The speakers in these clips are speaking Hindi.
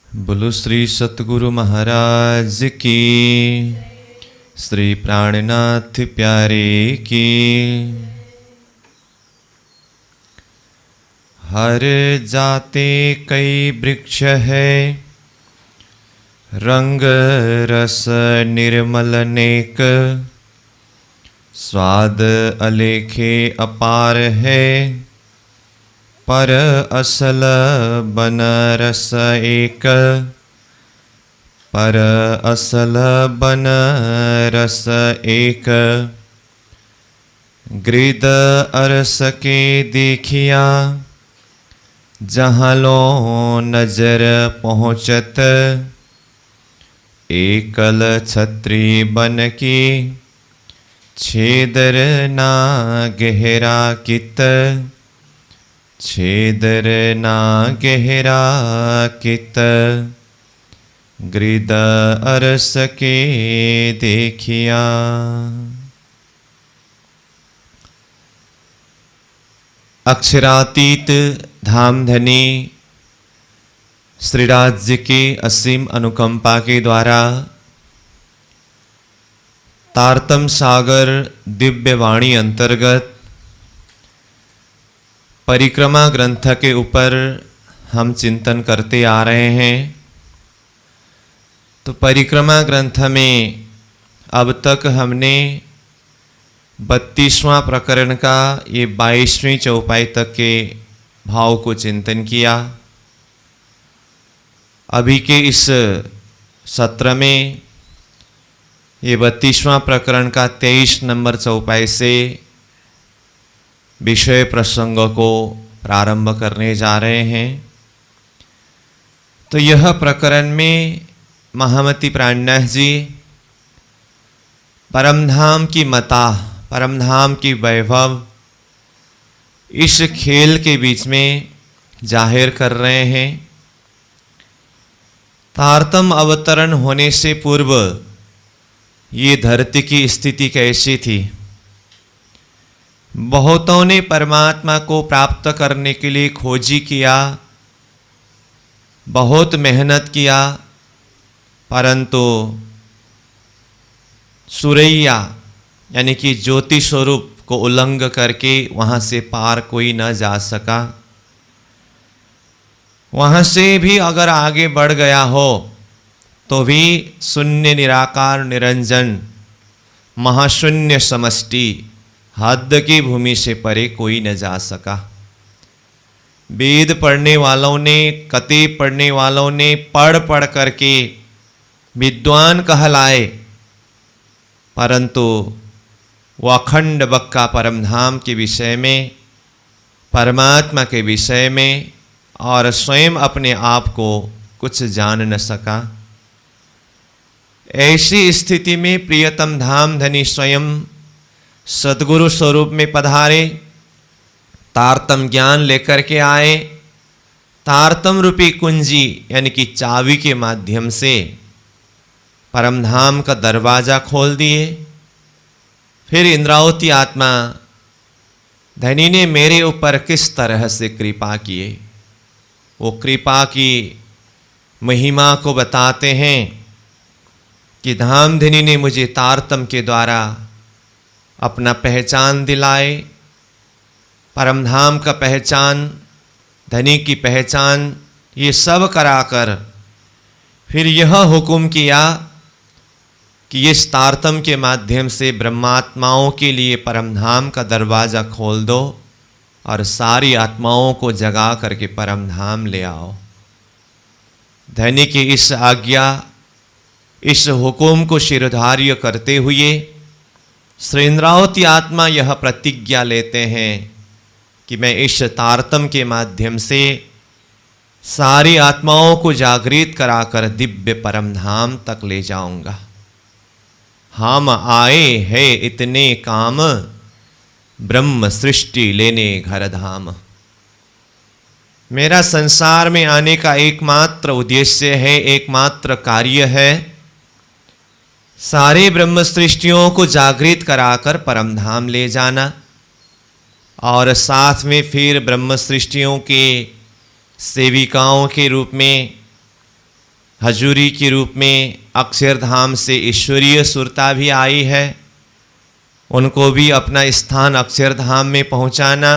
बोलो श्री सतगुरु महाराज की, श्री प्राणनाथ प्यारे की। हर जाते कई वृक्ष है, रंग रस निर्मल नेक, स्वाद अलेखे अपार है, पर असल बन रस एक, पर असल बन रस एक। गिरद अरस के देखिया, जहाँ लो नजर पहुँचत, एकल छत्री बन की, छेदर ना गहरा कित, छेदर ना गहरा कित। गिरद अरस के देखिया। अक्षरातीत धामधनी श्रीराज जी की असीम अनुकंपा के द्वारा तारतम सागर दिव्य वाणी अंतर्गत परिक्रमा ग्रंथ के ऊपर हम चिंतन करते आ रहे हैं। तो परिक्रमा ग्रंथ में अब तक हमने 32वां प्रकरण का ये 22वीं चौपाई तक के भाव को चिंतन किया। अभी के इस सत्र में ये 32वां प्रकरण का 23 नंबर चौपाई से विषय प्रसंग को प्रारंभ करने जा रहे हैं। तो यह प्रकरण में महामती प्राणनाथ जी परमधाम की मता, परमधाम की वैभव इस खेल के बीच में जाहिर कर रहे हैं। तारतम अवतरण होने से पूर्व ये धरती की स्थिति कैसी थी। बहुतों ने परमात्मा को प्राप्त करने के लिए खोजी किया, बहुत मेहनत किया, परंतु सुरैया यानी कि ज्योति स्वरूप को उल्लंघ करके वहाँ से पार कोई न जा सका। वहाँ से भी अगर आगे बढ़ गया हो तो भी शून्य निराकार निरंजन महाशून्य समष्टि हद की भूमि से परे कोई न जा सका। वेद पढ़ने वालों ने, कते पढ़ने वालों ने पढ़ पढ़ करके विद्वान कहलाए, परंतु वह अखंड बक्का परमधाम के विषय में, परमात्मा के विषय में और स्वयं अपने आप को कुछ जान न सका। ऐसी स्थिति में प्रियतम धाम धनी स्वयं सद्गुरु स्वरूप में पधारे, तारतम ज्ञान लेकर के आए, तारतम रूपी कुंजी यानी कि चाबी के माध्यम से परमधाम का दरवाजा खोल दिए। फिर इंद्रावती आत्मा धनी ने मेरे ऊपर किस तरह से कृपा किए, वो कृपा की महिमा को बताते हैं कि धामधनी ने मुझे तारतम के द्वारा अपना पहचान दिलाए, परमधाम का पहचान, धनी की पहचान, ये सब कराकर फिर यह हुक्म किया कि इस तारतम के माध्यम से ब्रह्मात्माओं के लिए परमधाम का दरवाज़ा खोल दो और सारी आत्माओं को जगा करके परमधाम ले आओ। धनी की इस आज्ञा, इस हुक्म को शिरोधार्य करते हुए श्री इंद्रावती आत्मा यह प्रतिज्ञा लेते हैं कि मैं इस तारतम के माध्यम से सारी आत्माओं को जागृत कराकर दिव्य परमधाम तक ले जाऊंगा। हम आए हैं इतने काम, ब्रह्म सृष्टि लेने घर धाम। मेरा संसार में आने का एकमात्र उद्देश्य है, एकमात्र कार्य है, सारे ब्रह्म सृष्टियों को जागृत कराकर परमधाम ले जाना और साथ में फिर ब्रह्म सृष्टियों के सेविकाओं के रूप में हजूरी के रूप में अक्षरधाम से ईश्वरीय सुरता भी आई है, उनको भी अपना स्थान अक्षरधाम में पहुंचाना,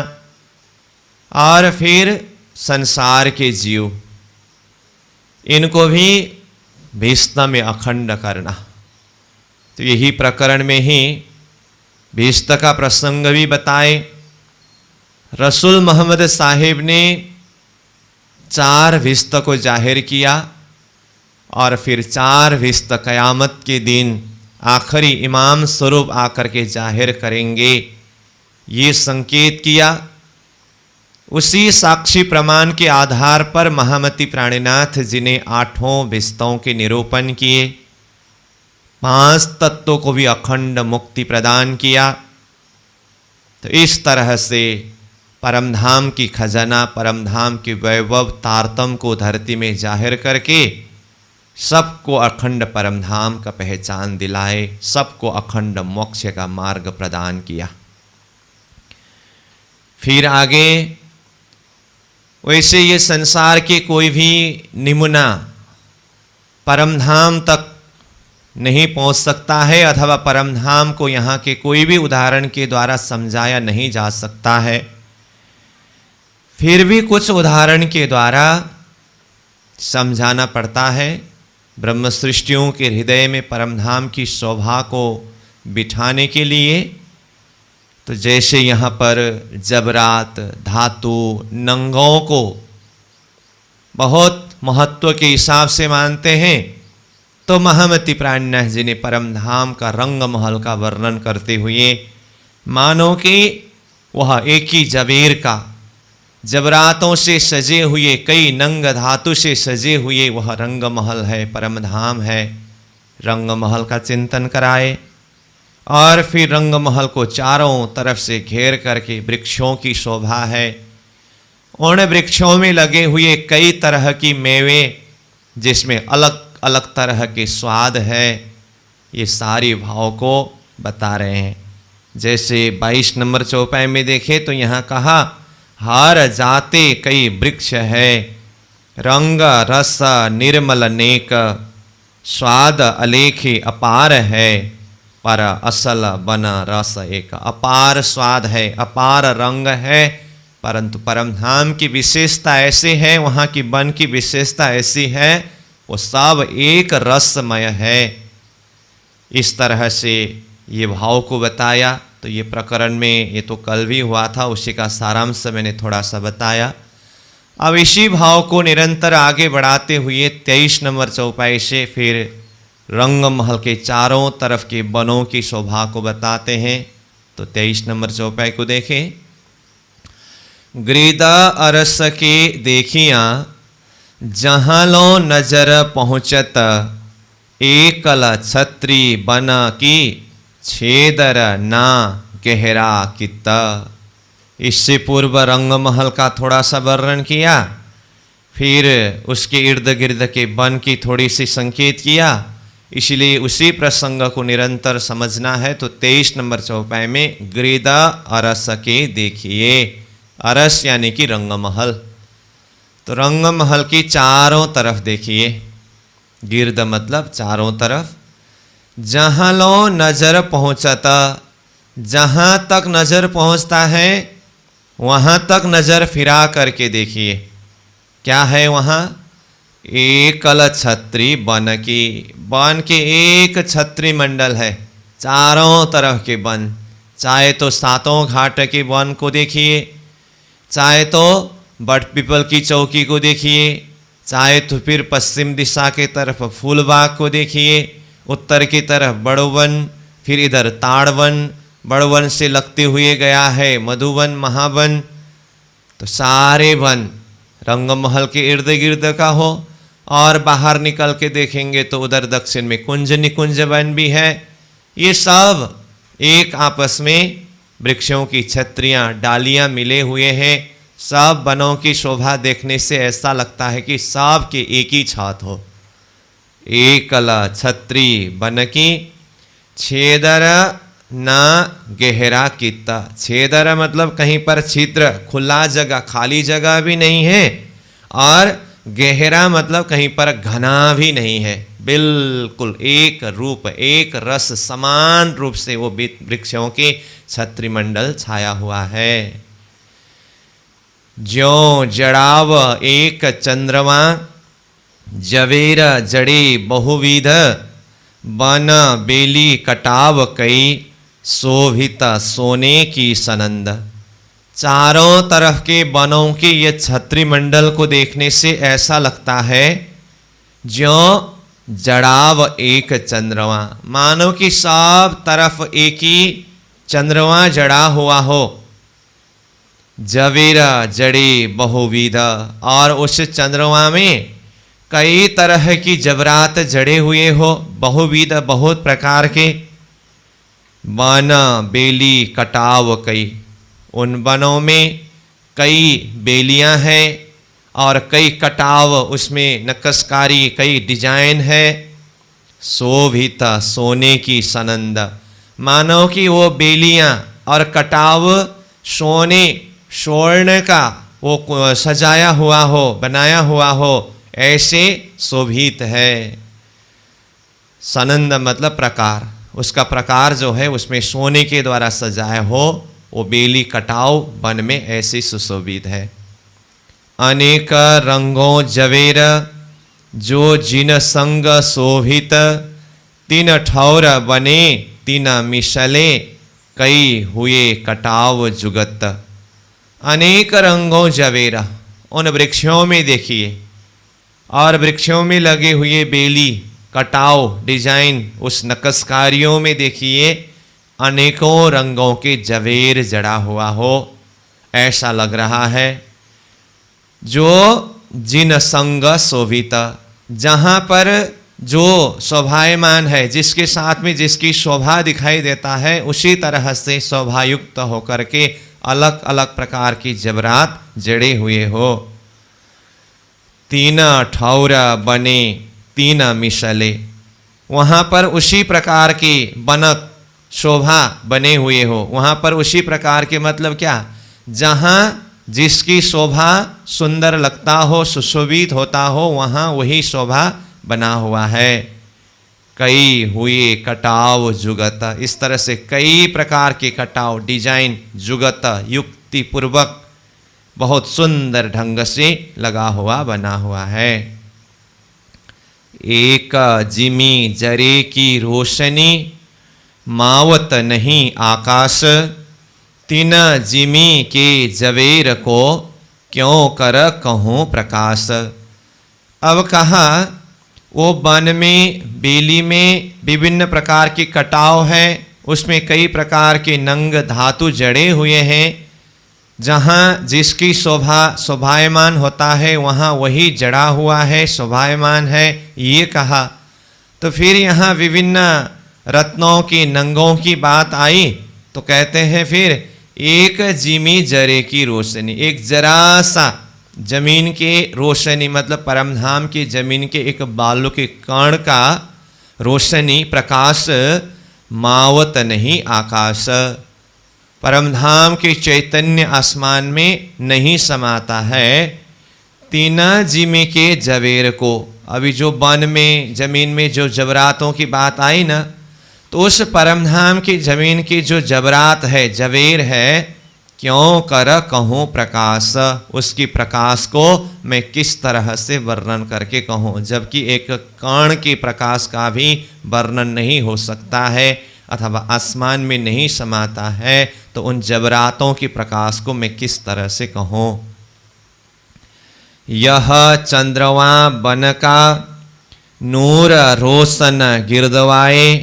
और फिर संसार के जीव, इनको भी भीष्म में अखंड करना। तो यही प्रकरण में ही भीष्म का प्रसंग भी बताए। रसूल मोहम्मद साहिब ने 4 भीष्म को जाहिर किया और फिर 4 भीष्म क़यामत के दिन आखिरी इमाम स्वरूप आकर के जाहिर करेंगे, ये संकेत किया। उसी साक्षी प्रमाण के आधार पर महामती प्राणीनाथ जी ने 8 भीष्मों के निरूपण किए, 5 तत्वों को भी अखंड मुक्ति प्रदान किया। तो इस तरह से परमधाम की खजाना, परमधाम की वैभव तारतम को धरती में जाहिर करके सबको अखंड परमधाम का पहचान दिलाए, सबको अखंड मोक्ष का मार्ग प्रदान किया। फिर आगे वैसे ये संसार के कोई भी निमुना परमधाम तक नहीं पहुंच सकता है, अथवा परमधाम को यहाँ के कोई भी उदाहरण के द्वारा समझाया नहीं जा सकता है। फिर भी कुछ उदाहरण के द्वारा समझाना पड़ता है। ब्रह्म सृष्टियों के हृदय में परमधाम की शोभा को बिठाने के लिए, तो जैसे यहाँ पर जबरात, धातु, नंगों को बहुत महत्व के हिसाब से मानते हैं, तो महामती प्राणनाथ जी ने परमधाम का रंग महल का वर्णन करते हुए मानो कि वह एक ही जबीर का, जबरातों से सजे हुए, कई नंग धातु से सजे हुए वह रंग महल है, परमधाम है। रंग महल का चिंतन कराए और फिर रंग महल को चारों तरफ से घेर करके वृक्षों की शोभा है। उन वृक्षों में लगे हुए कई तरह की मेवे, जिसमें अलग अलग तरह के स्वाद है, ये सारी भाव को बता रहे हैं। जैसे 22 नंबर चौपाई में देखें तो यहाँ कहा, हर जाते कई वृक्ष है, रंग रस निर्मल नेक, स्वाद अलेखे अपार है, पर असल बन रस एक। अपार स्वाद है, अपार रंग है, परंतु परमधाम की विशेषता ऐसी है, वहाँ की वन की विशेषता ऐसी है, वो सब एक रसमय है। इस तरह से ये भाव को बताया। तो ये प्रकरण में, ये तो कल भी हुआ था, उसी का सारांश मैंने थोड़ा सा बताया। अब इसी भाव को निरंतर आगे बढ़ाते हुए 23 नंबर चौपाई से फिर रंग महल के चारों तरफ के वनों की शोभा को बताते हैं। तो 23 नंबर चौपाई को देखें। गिरदा अरस के देखिया, जहाँ लो नजर पहुँचत, एकल छत्री बना की, छेदर ना गहरा कित्ता। इससे पूर्व रंग महल का थोड़ा सा वर्णन किया, फिर उसके इर्द गिर्द के वन की थोड़ी सी संकेत किया, इसलिए उसी प्रसंग को निरंतर समझना है। तो 23 नंबर चौपाई में गिरदा अरस के देखिए, अरस यानी कि रंग महल। तो रंग महल की चारों तरफ देखिए, गिर्द मतलब चारों तरफ। जहाँ लो नजर पहुँचता, जहाँ तक नजर पहुँचता है वहाँ तक नजर फिरा करके देखिए, क्या है वहाँ? एकल छत्री वन की, वन के एक छत्री मंडल है, चारों तरफ के वन। चाहे तो सातों घाट के वन को देखिए, चाहे तो बट पीपल की चौकी को देखिए, चाहे तो फिर पश्चिम दिशा के तरफ फूलबाग को देखिए, उत्तर की तरफ बड़वन, फिर इधर ताड़वन, बड़वन से लगते हुए गया है मधुवन, महावन। तो सारे वन रंग महल के इर्द गिर्द का हो। और बाहर निकल के देखेंगे तो उधर दक्षिण में कुंज निकुंज वन भी है। ये सब एक आपस में वृक्षों की छत्रियाँ, डालियाँ मिले हुए हैं। सब वनों की शोभा देखने से ऐसा लगता है कि सब के एक ही छात हो। एकल छत्री वन की, छेदर ना गहरा कित्ता। छेदर मतलब कहीं पर छिद्र, खुला जगह, खाली जगह भी नहीं है, और गहरा मतलब कहीं पर घना भी नहीं है, बिल्कुल एक रूप एक रस समान रूप से वो वृक्षों के छत्रिमंडल छाया हुआ है। ज्यों जड़ाव एक चंद्रमा, जवेर जड़े बहुविध, बन बेली कटाव कई, शोभित सोने की सनंद। चारों तरफ के वनों के ये छत्रिमंडल को देखने से ऐसा लगता है ज्यों जड़ाव एक चंद्रमा, मानो कि सब तरफ एक ही चंद्रमा जड़ा हुआ हो। जवेरा जड़े बहुविध, और उस चंद्रमा में कई तरह की जबरात जड़े हुए हो, बहुविध बहुत प्रकार के। वन बेली कटाव कई, उन वनों में कई बेलियां हैं और कई कटाव, उसमें नक्काशकारी कई डिजाइन है। शोभित सोने की सनंद, मानो कि वो बेलियां और कटाव सोने स्वर्ण का वो सजाया हुआ हो, बनाया हुआ हो, ऐसे शोभित है। सनंद मतलब प्रकार, उसका प्रकार जो है उसमें सोने के द्वारा सजाया हो, वो बेली कटाव वन में ऐसे सुशोभित है। अनेक रंगों जवेर, जो जिन संग शोभित, तीन ठौर बने तीन मिशले, कई हुए कटाव जुगत। अनेक रंगों जवेरा, उन वृक्षों में देखिए, और वृक्षों में लगे हुए बेली कटाव डिजाइन, उस नक्काशकारियों में देखिए अनेकों रंगों के जवेर जड़ा हुआ हो, ऐसा लग रहा है। जो जिन संग शोभित, जहाँ पर जो शोभायमान है, जिसके साथ में जिसकी शोभा दिखाई देता है, उसी तरह से शोभायुक्त होकर के अलग अलग प्रकार की जबरात जड़े हुए हो। तीन ठौर बने तीन मिशले, वहाँ पर उसी प्रकार के बनक शोभा बने हुए हो, वहाँ पर उसी प्रकार के मतलब क्या, जहाँ जिसकी शोभा सुंदर लगता हो, सुशोभित होता हो, वहाँ वही शोभा बना हुआ है। कई हुए कटाव जुगत, इस तरह से कई प्रकार के कटाव डिजाइन जुगत युक्ति पूर्वक बहुत सुंदर ढंग से लगा हुआ बना हुआ है। एक जिमी जरे की रोशनी, मावत नहीं आकाश, तीन जिमी के जवेर को क्यों कर कहूँ प्रकाश। अब कहा वो वन में बेली में विभिन्न प्रकार के कटाव है, उसमें कई प्रकार के नंग धातु जड़े हुए हैं, जहाँ जिसकी शोभायमान होता है वहाँ वही जड़ा हुआ है, शोभायमान है, ये कहा। तो फिर यहाँ विभिन्न रत्नों की नंगों की बात आई, तो कहते हैं फिर एक जिमी जरे की रोशनी, एक जरा सा जमीन के रोशनी मतलब परमधाम की जमीन के एक बालू के कण का रोशनी प्रकाश, मावत नहीं आकाश, परमधाम के चैतन्य आसमान में नहीं समाता है। तीन जिमी के जवेर को, अभी जो वन में जमीन में जो जबरातों की बात आई ना, तो उस परमधाम की जमीन की जो जबरात है, जवेर है, क्यों कर कहूँ प्रकाश, उसकी प्रकाश को मैं किस तरह से वर्णन करके कहूँ, जबकि एक कण के प्रकाश का भी वर्णन नहीं हो सकता है अथवा आसमान में नहीं समाता है, तो उन जबरातों की प्रकाश को मैं किस तरह से कहूँ। यह चंद्रमा बन का नूर रोशन गिरदवाए,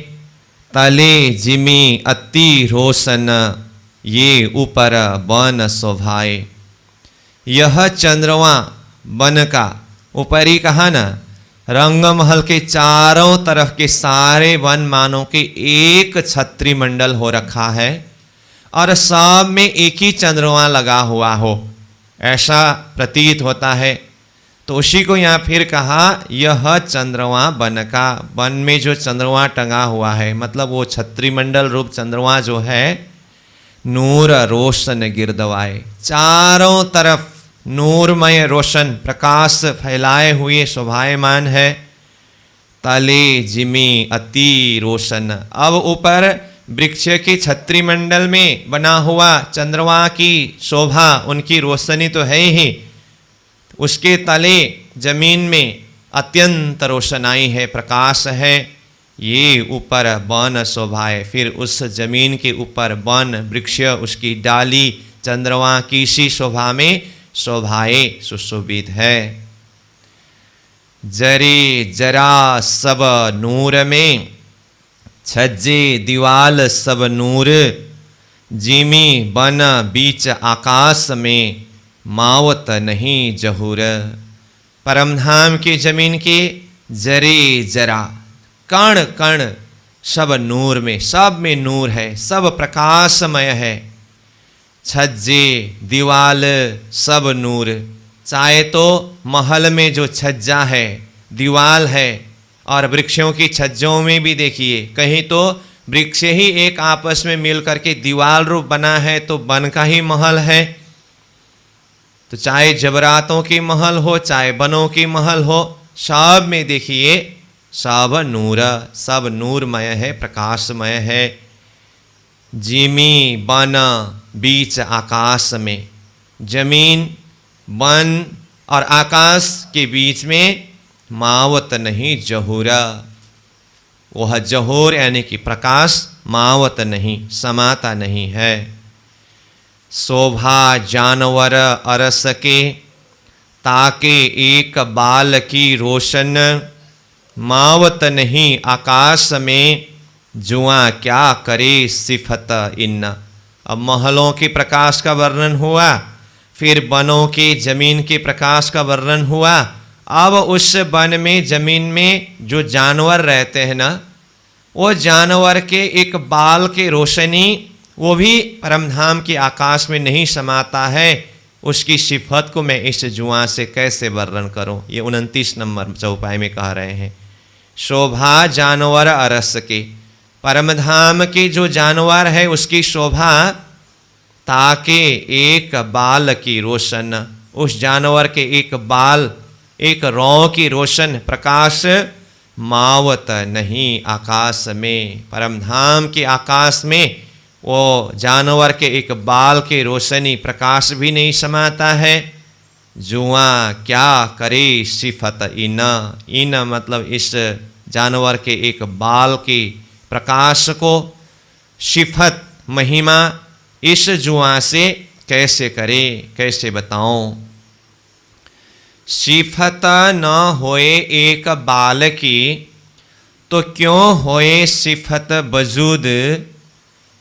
तले जिमी अति रोशन ये ऊपर बन शोभाए। यह चंद्रमा बन का, ऊपरी कहा ना, रंगमहल के चारों तरफ के सारे वन मानों के एक छत्री मंडल हो रखा है और सब में एक ही चंद्रमा लगा हुआ हो, ऐसा प्रतीत होता है। तो उसी को यहाँ फिर कहा यह चंद्रमा बन का, वन में जो चंद्रमा टंगा हुआ है मतलब वो छत्री मंडल रूप चंद्रमा जो है, नूर रोशन गिरदवाए, चारों तरफ नूरमय रोशन प्रकाश फैलाए हुए शोभायमान है। तले जिमी अति रोशन, अब ऊपर वृक्ष के छत्री मंडल में बना हुआ चंद्रमा की शोभा, उनकी रोशनी तो है ही, उसके तले जमीन में अत्यंत रोशनाई है, प्रकाश है। ये ऊपर वन शोभाए, फिर उस जमीन के ऊपर वन वृक्ष, उसकी डाली चंद्रमा की सी शोभा में शोभाए सुशोभित है। जरे जरा सब नूर में, छज्जे दीवाल सब नूर, जिमी बन बीच आकाश में, मावत नहीं जहूर। परमधाम की जमीन के जरे जरा, कण कण सब नूर में, सब में नूर है, सब प्रकाशमय है। छज्जे दीवाल सब नूर, चाहे तो महल में जो छज्जा है, दीवाल है, और वृक्षों की छज्जों में भी देखिए, कहीं तो वृक्ष ही एक आपस में मिल करके दीवाल रूप बना है तो वन का ही महल है। तो चाहे जबरातों की महल हो, चाहे बनों की महल हो, सब में देखिए सब नूर, सब नूरमय है, प्रकाशमय है। जिमी बन बीच आकाश में, जमीन वन और आकाश के बीच में मावत नहीं जहूरा, वह जहूर यानी कि प्रकाश मावत नहीं, समाता नहीं है। शोभा जानवर अरस के, ताके एक बाल की रोशन, मावत नहीं आकाश में, जुआ क्या करे सिफत इन। अब महलों के प्रकाश का वर्णन हुआ, फिर वनों के जमीन के प्रकाश का वर्णन हुआ। अब उस वन में जमीन में जो जानवर रहते हैं ना, वो जानवर के एक बाल के रोशनी, वो भी परमधाम के आकाश में नहीं समाता है। उसकी सिफत को मैं इस जुआ से कैसे वर्णन करूं, ये 29 नंबर चौपाई में कह रहे हैं। शोभा जानवर अरस के, परमधाम के जो जानवर है उसकी शोभा, ताके एक बाल की रोशन, उस जानवर के एक बाल, एक रौ की रोशन प्रकाश, मावत नहीं आकाश में, परमधाम के आकाश में वो जानवर के एक बाल के रोशनी प्रकाश भी नहीं समाता है। जुआ क्या करे सिफत इन, इन मतलब इस जानवर के एक बाल के प्रकाश को, सिफत महिमा इस जुआ से कैसे करे, कैसे बताऊं। सिफत न होए एक बाल की, तो क्यों होए सिफत वजूद,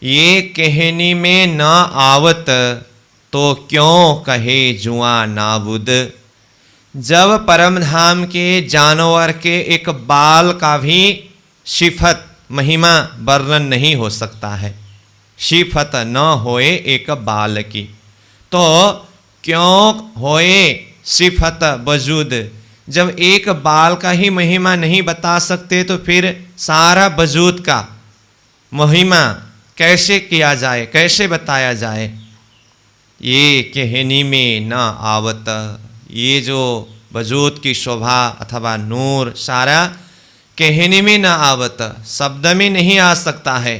ये कहनी में न आवत, तो क्यों कहे जुआ नाबुद। जब परमधाम के जानवर के एक बाल का भी सिफत महिमा वर्णन नहीं हो सकता है, सिफत न होए एक बाल की, तो क्यों होए सिफत वजूद। जब एक बाल का ही महिमा नहीं बता सकते तो फिर सारा वजूद का महिमा कैसे किया जाए, कैसे बताया जाए। ये कहनी में न आवत, ये जो वजूद की शोभा अथवा नूर सारा कहनी में न आवत, शब्द में नहीं आ सकता है,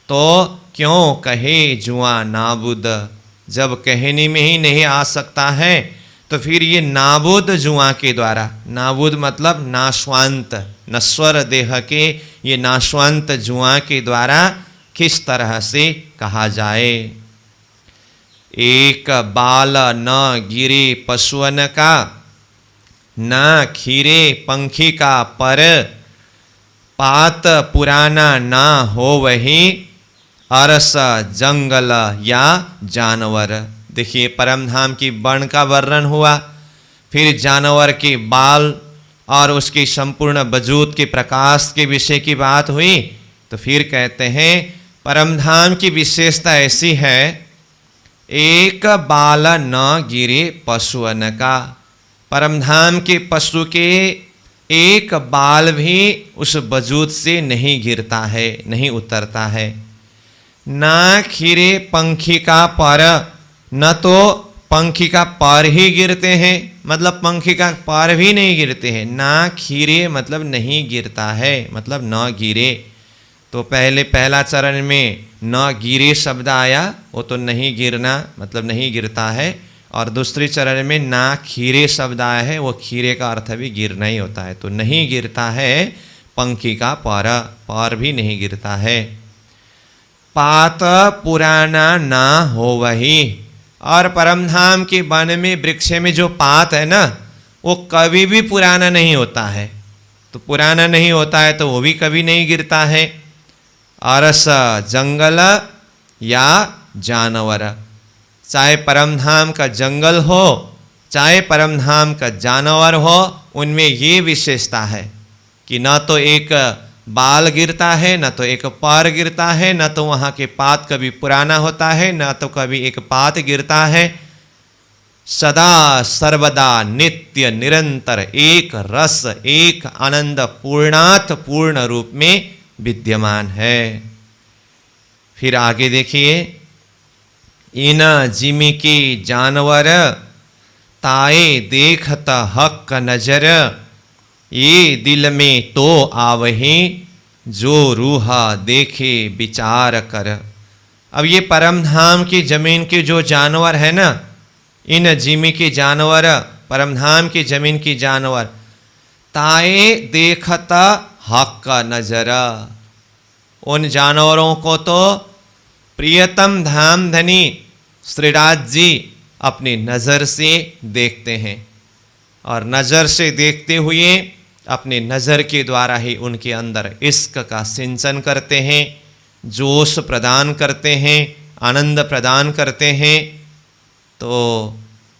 तो क्यों कहे जुआ नाबुद। जब कहनी में ही नहीं आ सकता है तो फिर ये नाबुद जुआ के द्वारा, नाबुद मतलब नाशवंत, नश्वर देह के ये नाशवंत जुआ के द्वारा किस तरह से कहा जाए। एक बाल न गिरे पशुअन का, न खीरे पंखी का पर, पात पुराना ना हो वही, अरस जंगल या जानवर। देखिए परमधाम की वर्ण का वर्णन हुआ, फिर जानवर के बाल और उसकी संपूर्ण वजूद के प्रकाश के विषय की बात हुई, तो फिर कहते हैं परमधाम की विशेषता ऐसी है, एक बाल न गिरे पशुअन का, परमधाम के पशु के एक बाल भी उस वजूद से नहीं गिरता है, नहीं उतरता है। ना खीरे पंखी का पर, न तो पंखी का पर ही गिरते हैं, मतलब पंखी का पर भी नहीं गिरते हैं। ना खीरे मतलब नहीं गिरता है, मतलब न गिरे। तो पहला चरण में न गिरे शब्द आया, वो तो नहीं गिरना मतलब नहीं गिरता है। और दूसरे चरण में ना खीरे शब्द आया है, वो खीरे का अर्थ भी गिरना ही होता है। तो नहीं गिरता है पंखी का पर भी नहीं गिरता है। पात पुराना ना हो वही, और परमधाम के वन में वृक्ष में जो पात है ना, वो कभी भी पुराना नहीं होता है। तो पुराना नहीं होता है तो वो भी कभी नहीं गिरता है। अरस जंगल या जानवर, चाहे परमधाम का जंगल हो चाहे परमधाम का जानवर हो, उनमें ये विशेषता है कि न तो एक बाल गिरता है, न तो एक पर गिरता है, न तो वहाँ के पात कभी पुराना होता है, न तो कभी एक पात गिरता है। सदा सर्वदा नित्य निरंतर एक रस एक आनंद पूर्णात पूर्ण रूप में विद्यमान है। फिर आगे देखिए, इन जिमी के जानवर ताए देखत हक नजर, ये दिल में तो आवही जो रूह देखे विचार कर। अब ये परमधाम की जमीन के जो जानवर है ना, इन जिमी के जानवर, परमधाम की जमीन की जानवर, ताए देखत हक नजर, उन जानवरों को तो प्रियतम धाम धनी श्रीराज जी अपनी नज़र से देखते हैं, और नज़र से देखते हुए अपने नज़र के द्वारा ही उनके अंदर इश्क का सिंचन करते हैं, जोश प्रदान करते हैं, आनंद प्रदान करते हैं। तो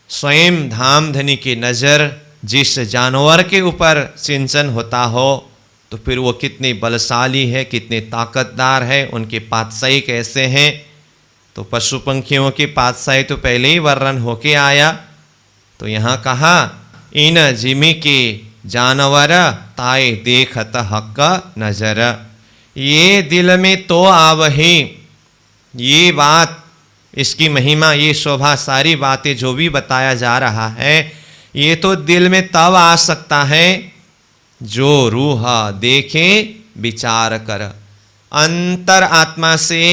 स्वयं धामधनी की नज़र जिस जानवर के ऊपर सिंचन होता हो, तो फिर वो कितनी बलशाली है, कितने ताकतदार है, उनके पातशाही कैसे हैं। तो पशु पंखियों की पातशाही तो पहले ही वर्णन होके आया। तो यहाँ कहा, इन जिमी के जानवर ताए देखत हक नजर, ये दिल में तो आवही, ये बात, इसकी महिमा, ये शोभा, सारी बातें जो भी बताया जा रहा है, ये तो दिल में तब आ सकता है जो रूह देखे विचार कर। अंतर आत्मा से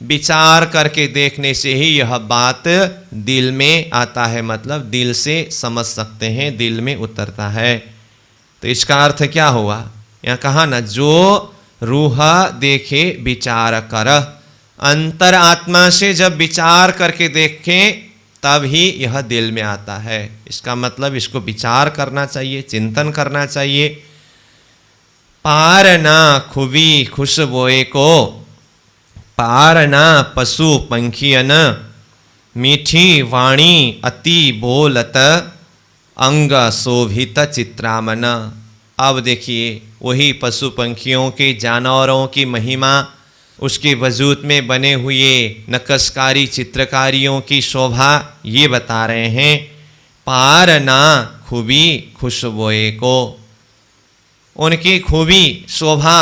विचार करके देखने से ही यह बात दिल में आता है, मतलब दिल से समझ सकते हैं, दिल में उतरता है। तो इसका अर्थ क्या हुआ, यहाँ कहा ना, जो रूह देखे विचार कर, अंतर आत्मा से जब विचार करके देखें तब ही यह दिल में आता है। इसका मतलब इसको विचार करना चाहिए, चिंतन करना चाहिए। पार ना खुबी खुशबोए को, पार ना पशु पंखियन, मीठी वाणी अति बोलत, अंग शोभित चित्रामन। अब देखिए, वही पशु पंखियों के जानवरों की महिमा, उसके वजूद में बने हुए नक्शकारी चित्रकारियों की शोभा, ये बता रहे हैं। पार ना खूबी खुशबोए को, उनकी खूबी, शोभा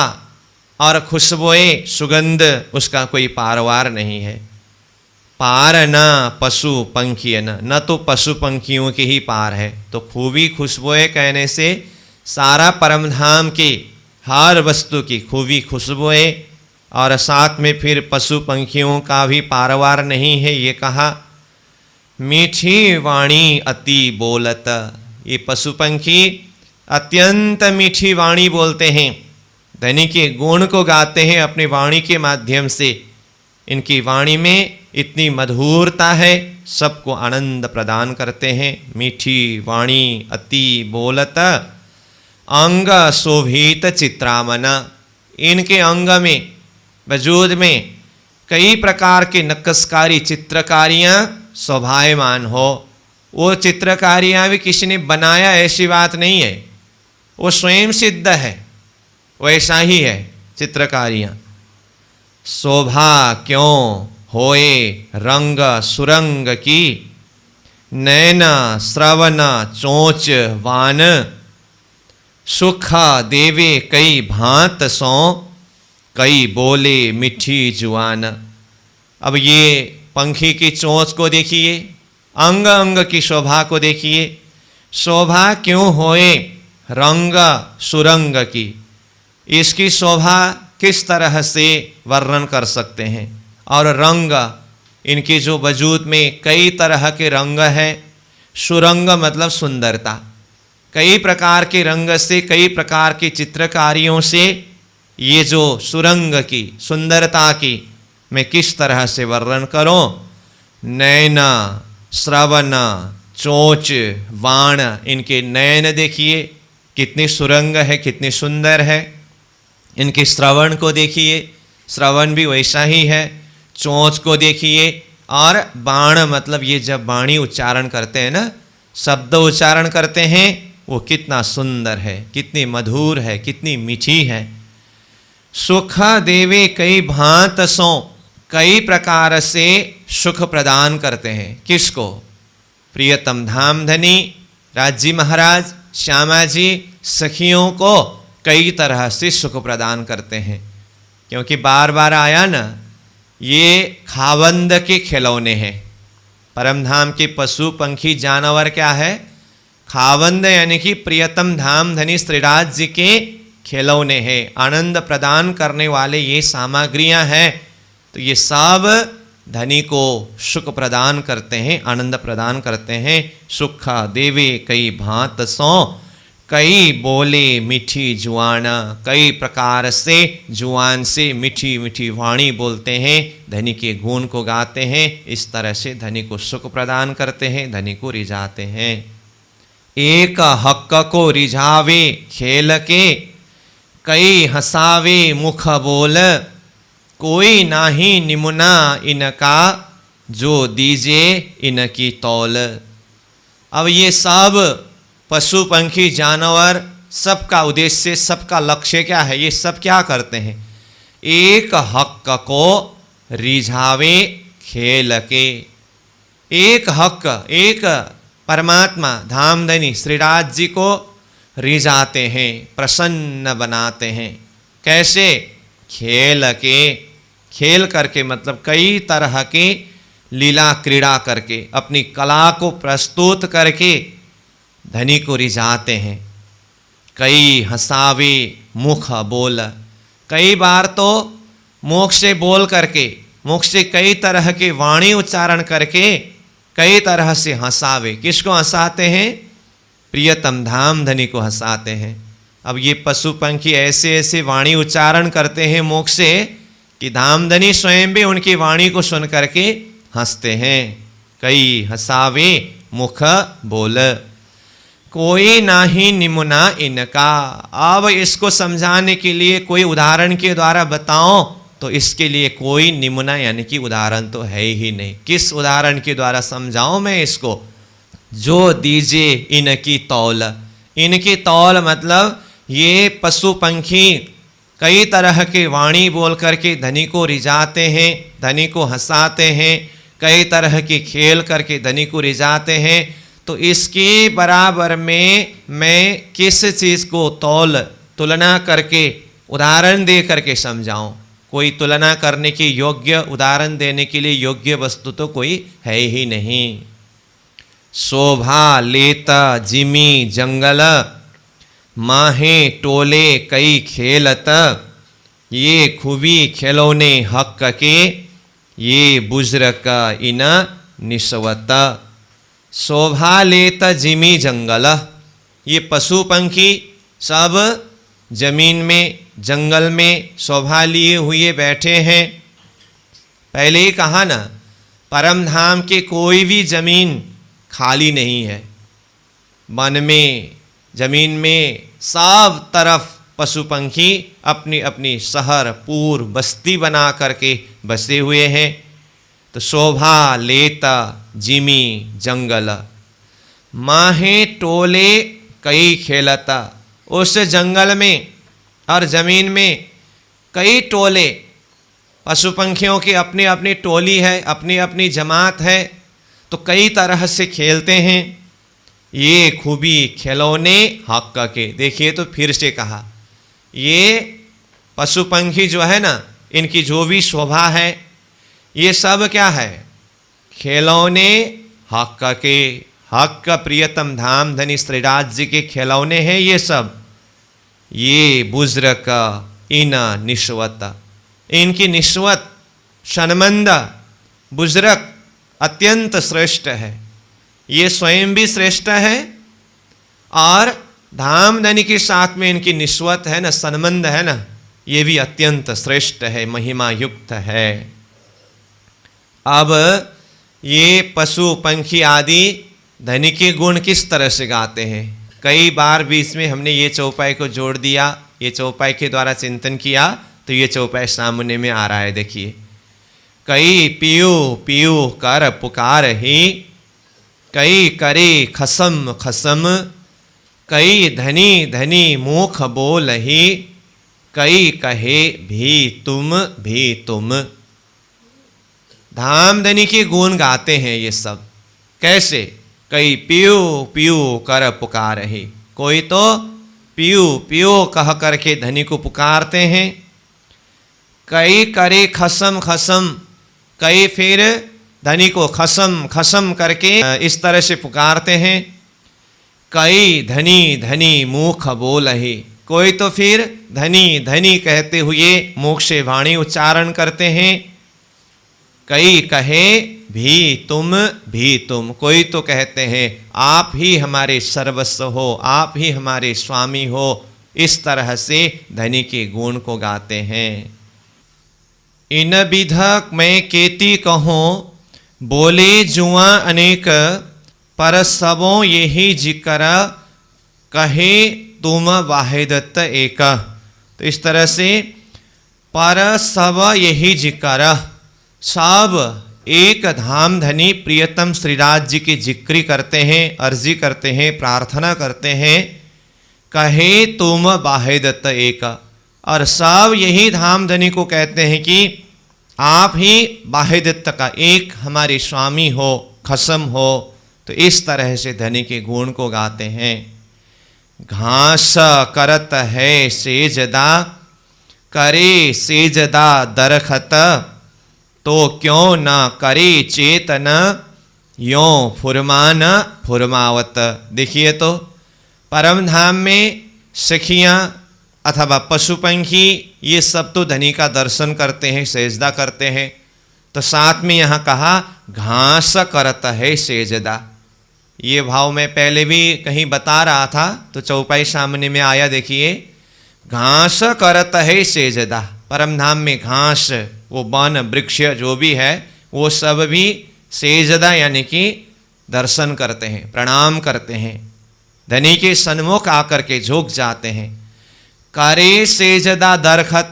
और खुशबोए, सुगंध, उसका कोई पारवार नहीं है। पार न पशु पंखियन, न तो पशु पंखियों के ही पार है। तो खूबी खुशबोए कहने से सारा परमधाम की हर वस्तु की खूबी खुशबोए, और साथ में फिर पशु पंखियों का भी पारवार नहीं है, ये कहा। मीठी वाणी अति बोलत, ये पशु पंखी अत्यंत मीठी वाणी बोलते हैं, धनी के गुण को गाते हैं अपनी वाणी के माध्यम से। इनकी वाणी में इतनी मधुरता है, सबको आनंद प्रदान करते हैं। मीठी वाणी अति बोलत, अंग शोभित चित्रामन, इनके अंग में, वजूद में कई प्रकार के नक्शकारी चित्रकारियाँ शोभायमान हो। वो चित्रकारियाँ भी किसी ने बनाया ऐसी बात नहीं है, वो स्वयं सिद्ध है, वैसा ही है चित्रकारियाँ। शोभा क्यों होए रंग सुरंग की, नैन श्रवण चोंच वान, सुख देवे कई भांत सो, कई बोले मिठी जुआन। अब ये पंखी की चोंच को देखिए, अंग अंग की शोभा को देखिए। शोभा क्यों होए रंग सुरंग की, इसकी शोभा किस तरह से वर्णन कर सकते हैं। और रंग, इनके जो वजूद में कई तरह के रंग है। सुरंग मतलब सुंदरता, कई प्रकार के रंग से, कई प्रकार की चित्रकारियों से ये जो सुरंग की सुंदरता की मैं किस तरह से वर्णन करूं। नयन, श्रवण, चोंच, बाण, इनके नयन देखिए कितनी सुरंग है, कितनी सुंदर है। इनके श्रवण को देखिए, श्रवण भी वैसा ही है। चोंच को देखिए, और बाण मतलब ये जब वाणी उच्चारण करते हैं ना, शब्द उच्चारण करते हैं, वो कितना सुंदर है, कितनी मधुर है, कितनी मीठी है। सुख देवे कई भांत सो, कई प्रकार से सुख प्रदान करते हैं। किसको? प्रियतम धामधनी राजी महाराज, श्यामा जी सखियों को कई तरह से सुख प्रदान करते हैं। क्योंकि बार बार आया ना, ये खावंद के खिलौने हैं। परमधाम के पशु पंखी जानवर क्या है? खावंद, यानी कि प्रियतम धाम धनी श्रीराज जी के खिलौने हैं, आनंद प्रदान करने वाले ये सामग्रियां हैं। तो ये सब धनी को सुख प्रदान करते हैं, आनंद प्रदान करते हैं। सुख देवे कई भांत सो, कई बोले मीठी जुआन, कई प्रकार से जुआन से मीठी मीठी वाणी बोलते हैं, धनी के गुण को गाते हैं। इस तरह से धनी को सुख प्रदान करते हैं, धनी को रिझाते हैं। एक हक को रिझावे खेल के, कई हंसावे मुख बोल, कोई नाही निमुना इनका, जो दीजे इनकी तौल। अब ये सब पशु पंखी जानवर, सबका उद्देश्य, सबका लक्ष्य क्या है? ये सब क्या करते हैं? एक हक को रिझावे खेल के। एक हक, एक परमात्मा धामधनी श्रीराज जी को रिझाते हैं, प्रसन्न बनाते हैं। कैसे? खेल के, खेल करके मतलब कई तरह के लीला क्रीड़ा करके, अपनी कला को प्रस्तुत करके धनी को रिझाते हैं। कई हंसावे मुख बोल, कई बार तो मुख से बोल करके, मुख से कई तरह के वाणी उच्चारण करके कई तरह से हंसावे। किसको हंसाते हैं? प्रियतम धाम धनी को हंसाते हैं। अब ये पशु पंखी ऐसे ऐसे वाणी उच्चारण करते हैं मुख से कि धामधनी स्वयं भी उनकी वाणी को सुन करके हंसते हैं। कई हंसावे मुख बोल, कोई नाही निमुना इनका। अब इसको समझाने के लिए कोई उदाहरण के द्वारा बताओ, तो इसके लिए कोई निमुना यानी कि उदाहरण तो है ही नहीं। किस उदाहरण के द्वारा समझाऊं मैं इसको? जो दीजे इनकी तौल। इनकी तौल मतलब ये पशु पंखी कई तरह के वाणी बोल करके धनी को रिझाते हैं, धनी को हंसाते हैं, कई तरह के खेल करके धनी को रिझाते हैं। तो इसके बराबर में मैं किस चीज़ को तौल, तुलना करके, उदाहरण दे करके समझाऊं? कोई तुलना करने के योग्य, उदाहरण देने के लिए योग्य वस्तु तो कोई है ही नहीं। शोभा लेता जिमी जंगल, माहे टोले कई खेलत, ये खूबी खिलौने हक के, ये बुजरक इन निस्वत। शोभा लेत जिमी जंगल, ये पशु पंखी सब जमीन में, जंगल में शोभा लिए हुए बैठे हैं। पहले ही कहा ना, परम धाम के कोई भी जमीन खाली नहीं है। वन में, जमीन में सब तरफ पशु पंखी अपनी अपनी शहर पूर बस्ती बना करके बसे हुए हैं। तो शोभा लेता जिमी जंगल, माहे टोले कई खेलता। उस जंगल में और जमीन में कई टोले, पशु पंखियों की अपनी अपनी टोली है, अपनी अपनी जमात है, तो कई तरह से खेलते हैं। ये खूबी खिलौने हक के। देखिए तो फिर से कहा, ये पशु पंखी जो है ना, इनकी जो भी शोभा है, ये सब क्या है? खिलौने हक का प्रियतम धाम धनी श्री राज्य के खिलौने हैं ये सब। ये बुजुर्ग इन निश्वत, इनकी निश्वत शनमंद बुजुर्ग अत्यंत श्रेष्ठ है। ये स्वयं भी श्रेष्ठ है और धामधनी के साथ में इनकी निश्वत है ना, सनमंद है ना, ये भी अत्यंत श्रेष्ठ है, महिमा युक्त है। अब ये पशु पंखी आदि धनी के गुण किस तरह से गाते हैं? कई बार बीच में हमने ये चौपाई को जोड़ दिया, ये चौपाई के द्वारा चिंतन किया, तो ये चौपाई सामने में आ रहा है। देखिए, कई पियो पियो कर पुकार ही, कई करे खसम खसम, कई धनी धनी मुख बोल ही, कई कहे भी तुम। धामधनी के गुण गाते हैं ये सब। कैसे? कई पियो पियो कर पुकार ही, कोई तो पियो पियो कह करके धनी को पुकारते हैं। कई करे खसम खसम, कई फिर धनी को खसम खसम करके इस तरह से पुकारते हैं। कई धनी धनी मुख बोल ही, कोई तो फिर धनी धनी कहते हुए मुख से वाणी उच्चारण करते हैं। कई कहे भी तुम, कोई तो कहते हैं आप ही हमारे सर्वस्व हो, आप ही हमारे स्वामी हो। इस तरह से धनी के गुण को गाते हैं। इन विधक मैं केती कहूँ, बोले जुआ अनेक, पर सबों यही जिक्र, कहे तुम वाहिदत एक। तो इस तरह से पर सब यही जिक्र, सब एक धामधनी प्रियतम श्री राज्य की जिक्री करते हैं, अर्जी करते हैं, प्रार्थना करते हैं। कहे तुम वाहिदत एक, और सब यही धामधनी को कहते हैं कि आप ही वाहिदत का एक हमारे स्वामी हो, खसम हो। तो इस तरह से धनी के गुण को गाते हैं। घास करत है सेजदा, करे सेजदा दरखत, तो क्यों न करे चेतन, यों फुरमान फुरमावत। देखिए, तो परम धाम में सखियाँ अथवा पशु पंखी ये सब तो धनी का दर्शन करते हैं, सेजदा करते हैं। तो साथ में यहाँ कहा घास करत है सेजदा। ये भाव मैं पहले भी कहीं बता रहा था, तो चौपाई सामने में आया। देखिए, घास करत है सेजदा। परम धाम में घास, वो वन वृक्ष जो भी है, वो सब भी सेजदा यानी कि दर्शन करते हैं, प्रणाम करते हैं, धनी के सन्मुख आकर के झुक जाते हैं। करे सेजदा दरखत,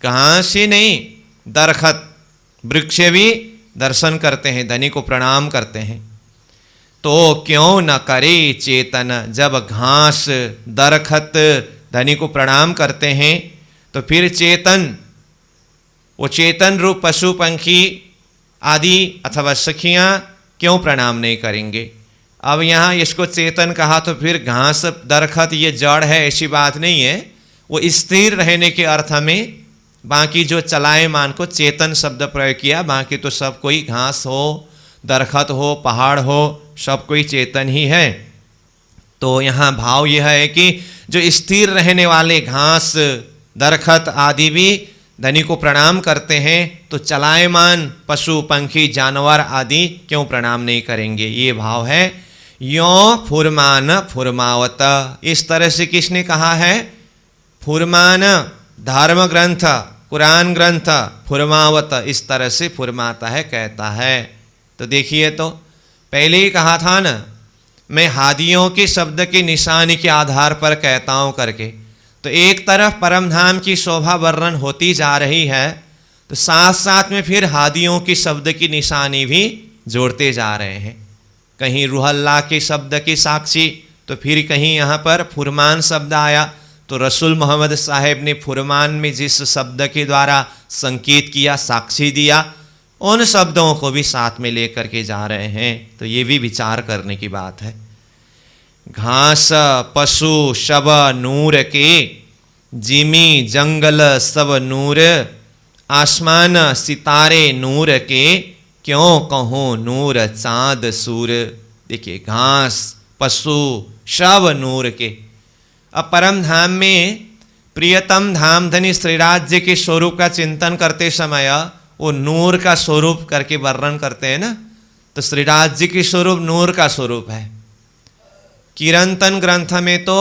घास ही नहीं दरखत वृक्ष भी दर्शन करते हैं, धनी को प्रणाम करते हैं। तो क्यों न करे चेतन, जब घास दरखत धनी को प्रणाम करते हैं, तो फिर चेतन, वो चेतन रूप पशु पंखी आदि अथवा सखियाँ क्यों प्रणाम नहीं करेंगे? अब यहाँ इसको चेतन कहा, तो फिर घास दरखत ये जड़ है ऐसी बात नहीं है, वो स्थिर रहने के अर्थ में। बाकी जो चलायमान को चेतन शब्द प्रयोग किया, बाकी तो सब कोई घास हो, दरखत हो, पहाड़ हो, सब कोई चेतन ही है। तो यहाँ भाव यह है कि जो स्थिर रहने वाले घास दरखत आदि भी धनी को प्रणाम करते हैं, तो चलायमान पशु पंखी जानवर आदि क्यों प्रणाम नहीं करेंगे? ये भाव है। यों फुरमान फुरमावत, इस तरह से किसने कहा है? फुरमान धर्म ग्रंथ, कुरान ग्रंथ, फुरमावत इस तरह से फुरमाता है, कहता है। तो देखिए, तो पहले ही कहा था ना, मैं हादियों के शब्द की निशानी के आधार पर कहता हूँ करके। तो एक तरफ परम धाम की शोभा वर्णन होती जा रही है, तो साथ साथ में फिर हादियों की शब्द की निशानी भी जोड़ते जा रहे हैं। कहीं रूहल्ला के शब्द की साक्षी, तो फिर कहीं यहाँ पर फुरमान शब्द आया। तो रसूल मोहम्मद साहेब ने फुरमान में जिस शब्द के द्वारा संकेत किया, साक्षी दिया, उन शब्दों को भी साथ में लेकर के जा रहे हैं। तो ये भी विचार करने की बात है। घास पशु शब नूर के, जिमी जंगल सब नूर, आसमान सितारे नूर के, क्यों कहूँ नूर चाँद सूर। देखिए घास पशु सब नूर के। अब परम धाम में प्रियतम धाम धनी श्रीराज के स्वरूप का चिंतन करते समय वो नूर का स्वरूप करके वर्णन करते हैं ना। तो श्रीराज जी के स्वरूप नूर का स्वरूप है। किरंतन ग्रंथ में तो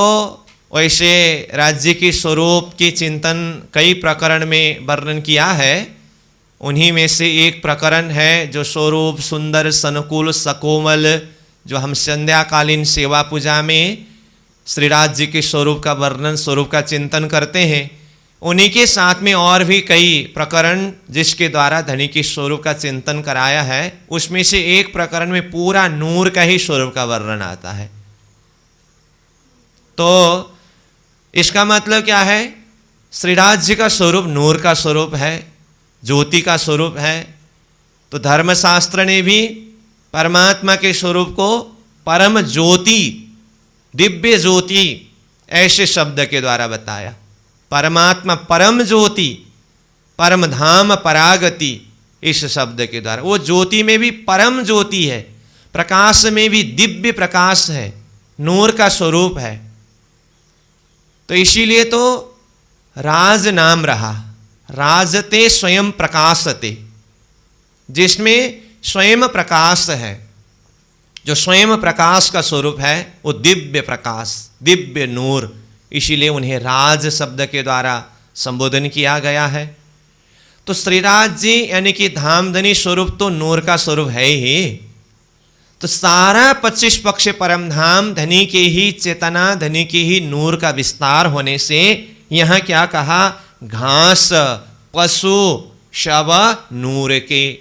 वैसे राज्य के स्वरूप की चिंतन कई प्रकरण में वर्णन किया है। उन्हीं में से एक प्रकरण है जो स्वरूप सुंदर सनुकूल सकोमल, जो हम संध्याकालीन सेवा पूजा में श्रीराज जी के स्वरूप का वर्णन स्वरूप का चिंतन करते हैं। उन्हीं के साथ में और भी कई प्रकरण जिसके द्वारा धनी के स्वरूप का चिंतन कराया है। उसमें से एक प्रकरण में पूरा नूर का ही स्वरूप का वर्णन आता है। तो इसका मतलब क्या है? श्रीराज जी का स्वरूप नूर का स्वरूप है, ज्योति का स्वरूप है। तो धर्मशास्त्र ने भी परमात्मा के स्वरूप को परम ज्योति, दिव्य ज्योति ऐसे शब्द के द्वारा बताया। परमात्मा परम ज्योति, परम धाम परागति, इस शब्द के द्वारा। वो ज्योति में भी परम ज्योति है, प्रकाश में भी दिव्य प्रकाश है, नूर का स्वरूप है। तो इसीलिए तो राज नाम रहा, राजते स्वयं प्रकाशते, जिसमें स्वयं प्रकाश है। जो स्वयं प्रकाश का स्वरूप है वो दिव्य प्रकाश, दिव्य नूर, इसीलिए उन्हें राज शब्द के द्वारा संबोधन किया गया है। तो श्रीराज जी यानी कि धामधनी स्वरूप तो नूर का स्वरूप है ही। तो सारा 25 पक्ष परम धाम धनी के ही चेतना, धनी के ही नूर का विस्तार होने से यहाँ क्या कहा? घास पशु शव नूर के।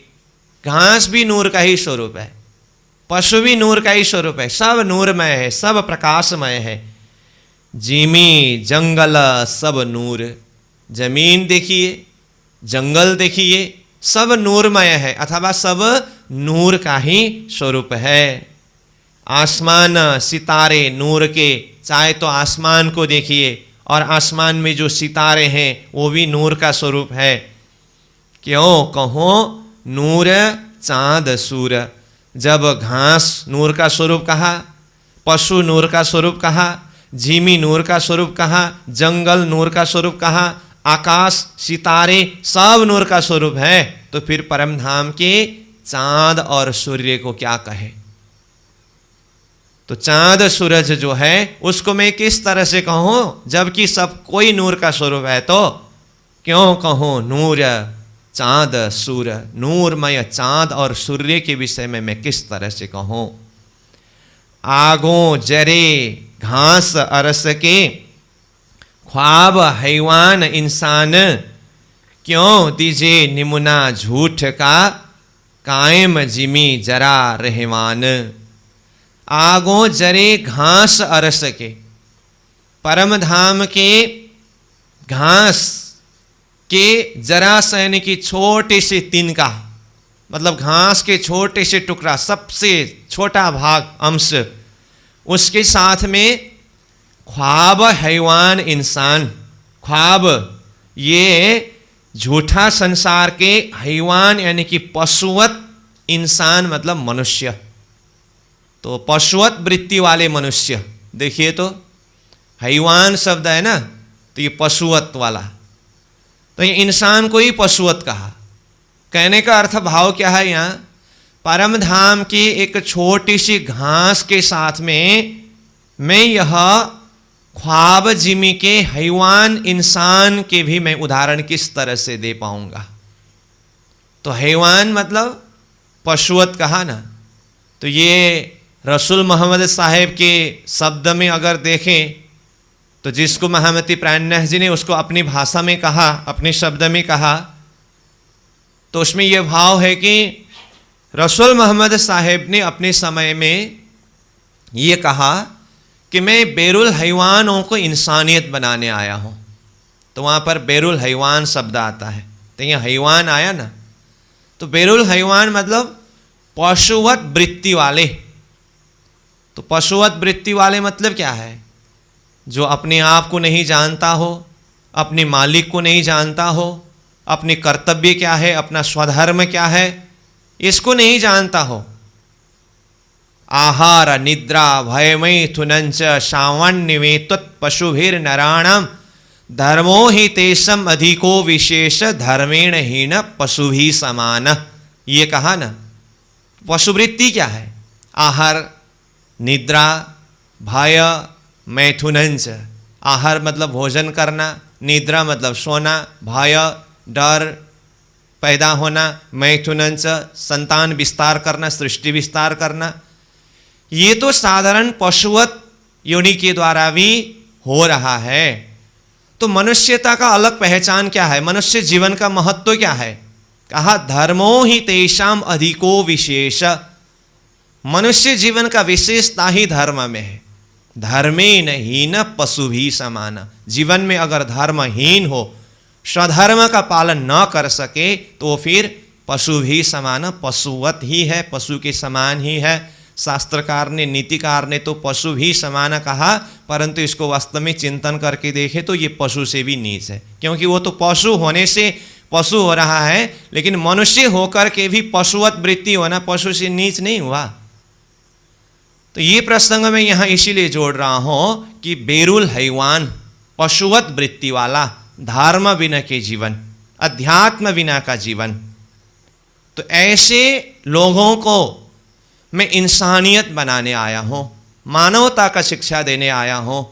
घास भी नूर का ही स्वरूप है, पशु भी नूर का ही स्वरूप है, सब नूरमय है, सब प्रकाशमय है। जिमी जंगल सब नूर, जमीन देखिए, जंगल देखिए, सब नूरमय है अथवा सब नूर का ही स्वरूप है। आसमान सितारे नूर के, चाहे तो आसमान को देखिए और आसमान में जो सितारे हैं वो भी नूर का स्वरूप है। क्यों कहो नूर चाँद सूर। जब घास नूर का स्वरूप कहा, पशु नूर का स्वरूप कहा, झीमी नूर का स्वरूप कहा, जंगल नूर का स्वरूप कहा, आकाश सितारे सब नूर का स्वरूप है, तो फिर परम धाम के चांद और सूर्य को क्या कहे? तो चांद सूरज जो है उसको मैं किस तरह से कहूं जबकि सब कोई नूर का स्वरूप है? तो क्यों कहूं नूर चांद सूर्य, नूरमय चांद और सूर्य के विषय में मैं किस तरह से कहूं? आगों जरे घास अरस के, ख्वाब हैवान इंसान, क्यों दीजे निमुना झूठ का, कायम जिमी जरा रहमान। आगों जरे घास अरस के, परम धाम के घास के जरा सा यानी कि छोटे से तिनका, मतलब घास के छोटे से टुकड़ा, सबसे छोटा भाग अंश, उसके साथ में ख्वाब हैवान इंसान। ख्वाब ये झूठा संसार के, हैवान यानी कि पशुवत, इंसान मतलब मनुष्य, तो पशुवत वृत्ति वाले मनुष्य। देखिए तो हैवान शब्द है ना, तो ये पशुवत वाला, तो ये इंसान को ही पशुवत कहा। कहने का अर्थ भाव क्या है? यहाँ परम धाम की एक छोटी सी घास के साथ में मैं यह ख्वाब जिमी के हैवान इंसान के भी मैं उदाहरण किस तरह से दे पाऊंगा? तो हैवान मतलब पशुवत कहा ना, तो ये रसूल मोहम्मद साहेब के शब्द में अगर देखें तो जिसको महामती प्राणनाथ जी ने उसको अपनी भाषा में कहा, अपने शब्द में कहा, तो उसमें यह भाव है कि रसूल मोहम्मद साहेब ने अपने समय में ये कहा कि मैं बैरुल हैवानों को इंसानियत बनाने आया हूँ। तो वहाँ पर बैरुल हैवान शब्द आता है, तो यहाँ हैवान आया ना, तो बैरुल हैवान मतलब पशुवत वृत्ति वाले। तो पशुवत वृत्ति वाले मतलब क्या है? जो अपने आप को नहीं जानता हो, अपने मालिक को नहीं जानता हो, अपने कर्तव्य क्या है, अपना स्वधर्म क्या है, इसको नहीं जानता हो, आहार निद्रा भयमैथुनंच सावण्यवेत्वत् पशुभिर नराणाम धर्मो ही तेषम अधिको विशेष धर्मेण हीन पशुभि समान। ये कहा ना, पशुवृत्ति क्या है? आहार, निद्रा, भय, मैथुनंच। आहार मतलब भोजन करना, निद्रा मतलब सोना, भय डर पैदा होना, मैथुनंच संतान विस्तार करना, सृष्टि विस्तार करना। ये तो साधारण पशुवत योनि के द्वारा भी हो रहा है। तो मनुष्यता का अलग पहचान क्या है? मनुष्य जीवन का महत्व क्या है? कहा धर्मो ही तेषाम अधिको विशेष। मनुष्य जीवन का विशेषता ही धर्म में है। धर्मेण हीन पशु भी समान। जीवन में अगर धर्महीन हो, स्वधर्म का पालन न कर सके, तो फिर पशु भी समान, पशुवत ही है, पशु के समान ही है। शास्त्रकार ने, नीतिकार ने तो पशु भी समान कहा, परंतु इसको वास्तव में चिंतन करके देखे तो ये पशु से भी नीच है, क्योंकि वो तो पशु होने से पशु हो रहा है, लेकिन मनुष्य होकर के भी पशुवत वृत्ति होना पशु से नीच नहीं हुआ। तो ये प्रसंग मैं यहाँ इसीलिए जोड़ रहा हूँ कि बेरुल हैवान, पशुवत वृत्ति वाला, धर्म बिना के जीवन, अध्यात्म बिना का जीवन। तो ऐसे लोगों को मैं इंसानियत बनाने आया हूँ, मानवता का शिक्षा देने आया हूँ।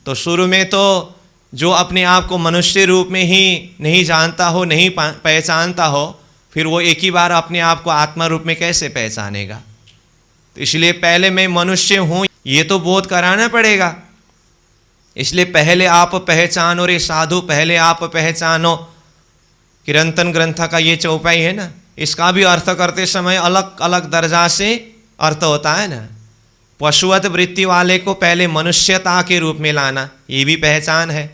तो शुरू में तो जो अपने आप को मनुष्य रूप में ही नहीं जानता हो, नहीं पहचानता हो, फिर वो एक ही बार अपने आप को आत्मा रूप में कैसे पहचानेगा? तो इसलिए पहले मैं मनुष्य हूँ ये तो बोध कराना पड़ेगा। इसलिए पहले आप पहचानो रे साधु, पहले आप पहचानो। किरंतन ग्रंथ का ये चौपाई है ना, इसका भी अर्थ करते समय अलग अलग दर्जा से अर्थ होता है ना। पशुवत वृत्ति वाले को पहले मनुष्यता के रूप में लाना, ये भी पहचान है।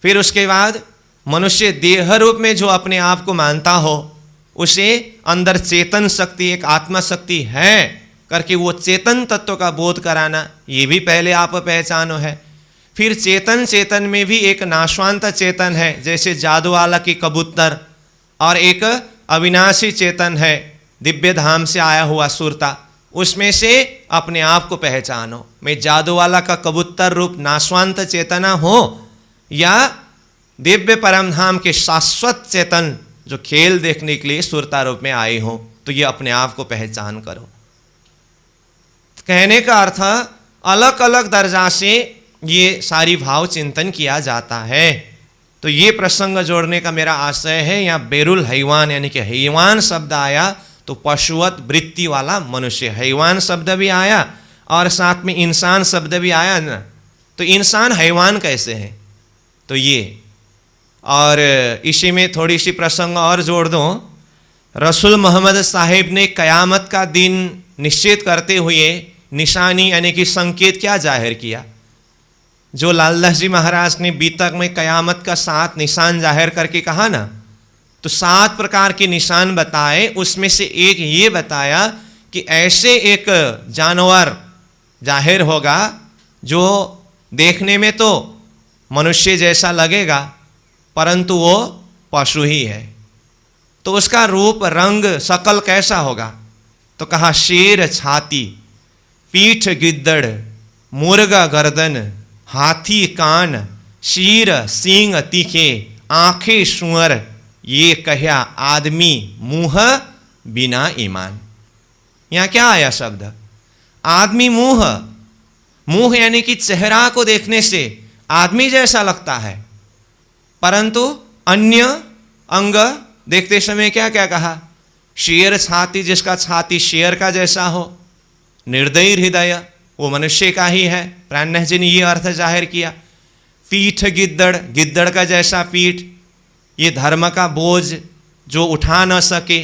फिर उसके बाद मनुष्य देह रूप में जो अपने आप को मानता हो, उसे अंदर चेतन शक्ति, एक आत्मा शक्ति है करके वो चेतन तत्व का बोध कराना, ये भी पहले आप पहचानो है। फिर चेतन चेतन में भी एक नाशवांत चेतन है, जैसे जादू वाला की कबूतर, और एक अविनाशी चेतन है, दिव्य धाम से आया हुआ सुरता। उसमें से अपने आप को पहचानो। मैं जादू वाला का कबूतर रूप नाशवांत चेतना हो, या दिव्य परम धाम के शाश्वत चेतन जो खेल देखने के लिए सुरता रूप में आए हो, तो ये अपने आप को पहचान करो। कहने का अर्थ अलग अलग दर्जा से ये सारी भाव चिंतन किया जाता है। तो ये प्रसंग जोड़ने का मेरा आशय है। यहाँ बेरुल हैवान यानी कि हैवान शब्द आया तो पशुवत वृत्ति वाला मनुष्य, हैवान शब्द भी आया और साथ में इंसान शब्द भी आया ना। तो इंसान हैवान कैसे है? तो ये, और इसी में थोड़ी सी प्रसंग और जोड़ दूँ। रसूल मोहम्मद साहिब ने क़यामत का दिन निश्चित करते हुए निशानी यानी कि संकेत क्या जाहिर किया? जो लालदास जी महाराज ने बीतक में क़यामत का 7 निशान जाहिर करके कहा ना, तो 7 प्रकार के निशान बताए। उसमें से एक ये बताया कि ऐसे एक जानवर जाहिर होगा जो देखने में तो मनुष्य जैसा लगेगा, परंतु वो पशु ही है। तो उसका रूप, रंग, शकल कैसा होगा? तो कहा शेर छाती, पीठ गिद्दड़, मुर्गा गर्दन, हाथी कान, शीर सींग तीखे, आंखें सुअर, ये कह्या आदमी मुंह बिना ईमान। यहाँ क्या आया शब्द? आदमी मुंह। मुंह यानी कि चेहरा को देखने से आदमी जैसा लगता है, परंतु अन्य अंग देखते समय क्या क्या कहा? शेर छाती, जिसका छाती शेर का जैसा हो। निर्दयी हृदय, वो मनुष्य का ही है। प्राणनाथ जी ने ये अर्थ जाहिर किया। पीठ गिद्दड़, गिद्दड़ का जैसा पीठ, ये धर्म का बोझ जो उठा न सके,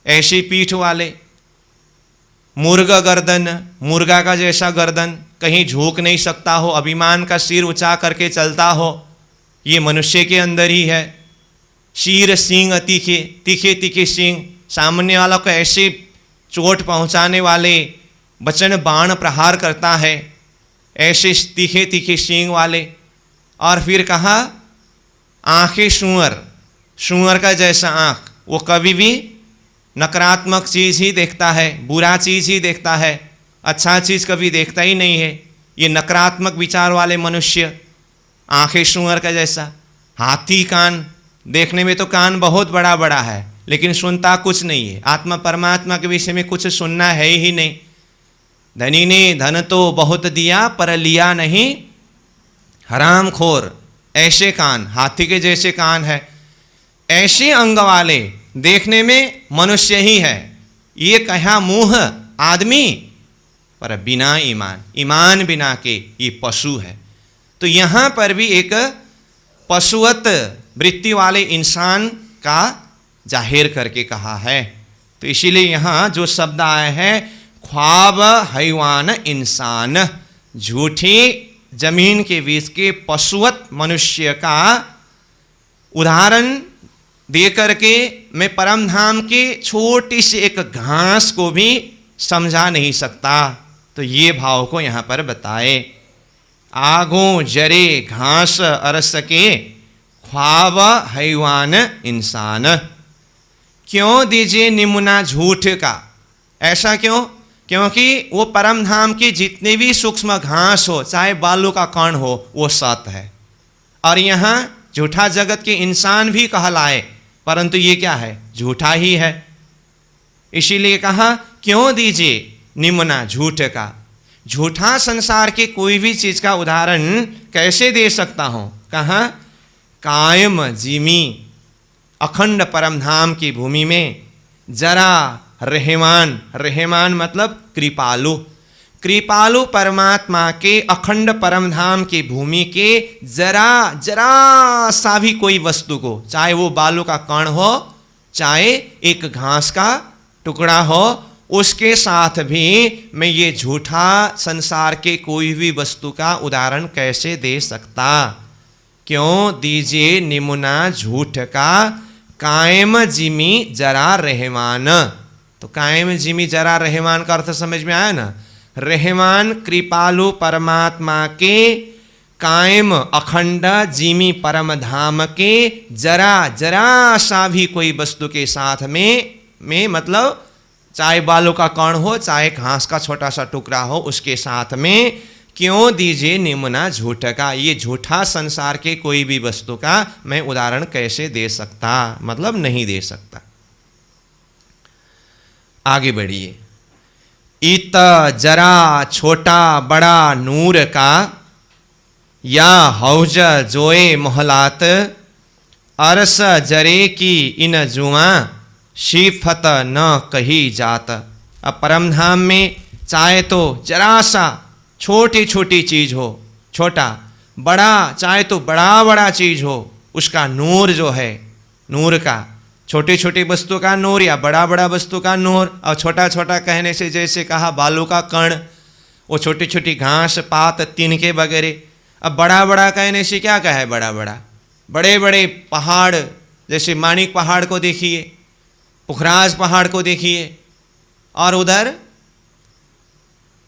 ऐसी पीठ वाले। मुर्गा गर्दन, मुर्गा का जैसा गर्दन, कहीं झुक नहीं सकता हो, अभिमान का सिर ऊंचा करके चलता हो, ये मनुष्य के अंदर ही है। शीर सींग तीखे, तीखे तीखे सींग, सामान्य वालों को ऐसे चोट पहुंचाने वाले वचन बाण प्रहार करता है, ऐसे तीखे तीखे सींग वाले। और फिर कहा आंखें सुअर, सुअर का जैसा आंख, वो कभी भी नकारात्मक चीज़ ही देखता है, बुरा चीज़ ही देखता है, अच्छा चीज़ कभी देखता ही नहीं है। ये नकारात्मक विचार वाले मनुष्य, आंखें सूअर का जैसा, हाथी कान, देखने में तो कान बहुत बड़ा बड़ा है लेकिन सुनता कुछ नहीं है। आत्मा परमात्मा के विषय में कुछ सुनना है ही नहीं। धनी ने धन तो बहुत दिया पर लिया नहीं, हरामखोर। ऐसे कान, हाथी के जैसे कान है, ऐसे अंग वाले, देखने में मनुष्य ही है, ये कहा मुंह आदमी पर बिना ईमान, ईमान बिना के ये पशु है। तो यहाँ पर भी एक पशुवत वृत्ति वाले इंसान का जाहिर करके कहा है। तो इसीलिए यहाँ जो शब्द आए हैं ख्वाब हैवान इंसान, झूठी जमीन के बीच के पशुवत मनुष्य का उदाहरण दे करके मैं परम धाम के छोटी सी एक घास को भी समझा नहीं सकता। तो ये भाव को यहाँ पर बताए। आगों जरे घास अरस के ख्वाब हैवान इंसान। क्यों दीजिए निमुना झूठ का? ऐसा क्यों? क्योंकि वो परम धाम की जितने भी सूक्ष्म घास हो, चाहे बालू का कण हो, वो सत्य है। और यहाँ झूठा जगत के इंसान भी कहलाए, परंतु ये क्या है? झूठा ही है। इसीलिए कहा क्यों दीजिए निमुना झूठ का। झूठा संसार के कोई भी चीज का उदाहरण कैसे दे सकता हूं? कहा कायम जिमी, अखंड परम धाम की भूमि में जरा रहमान, रहमान मतलब कृपालु, कृपालु परमात्मा के अखंड परम धाम की भूमि के जरा जरा सा भी कोई वस्तु को, चाहे वो बालू का कण हो, चाहे एक घास का टुकड़ा हो, उसके साथ भी मैं ये झूठा संसार के कोई भी वस्तु का उदाहरण कैसे दे सकता? क्यों दीजिए निमुना झूठ का, कायम जिमी जरा रहमान। तो कायम जिमी जरा रहमान का अर्थ समझ में आया ना? रहमान कृपालु परमात्मा के कायम अखंड जिमी परम धाम के जरा जरा सा भी कोई वस्तु के साथ में मतलब चाहे बालू का कण हो, चाहे घास का छोटा सा टुकड़ा हो, उसके साथ में क्यों दीजिए निमुना झूठ का। ये झूठा संसार के कोई भी वस्तु का मैं उदाहरण कैसे दे सकता? मतलब नहीं दे सकता। आगे बढ़िए। इत जरा छोटा बड़ा नूर का, या हौज जोए मोहलात, अरस जरे की इन जुआ, शिफत न कही जात। अब परम धाम में चाहे तो जरा सा छोटी छोटी चीज हो, छोटा बड़ा चाहे तो बड़ा बड़ा चीज हो, उसका नूर जो है, नूर का, छोटी छोटी वस्तु का नूर या बड़ा बड़ा वस्तु का नूर। और छोटा छोटा कहने से जैसे कहा बालू का कण, वो छोटी छोटी घास पात तिनके वगैरह। अब बड़ा बड़ा कहने से क्या कहे? बड़ा बड़ा बड़े बड़े पहाड़, जैसे माणिक पहाड़ को देखिए, पुखराज पहाड़ को देखिए, और उधर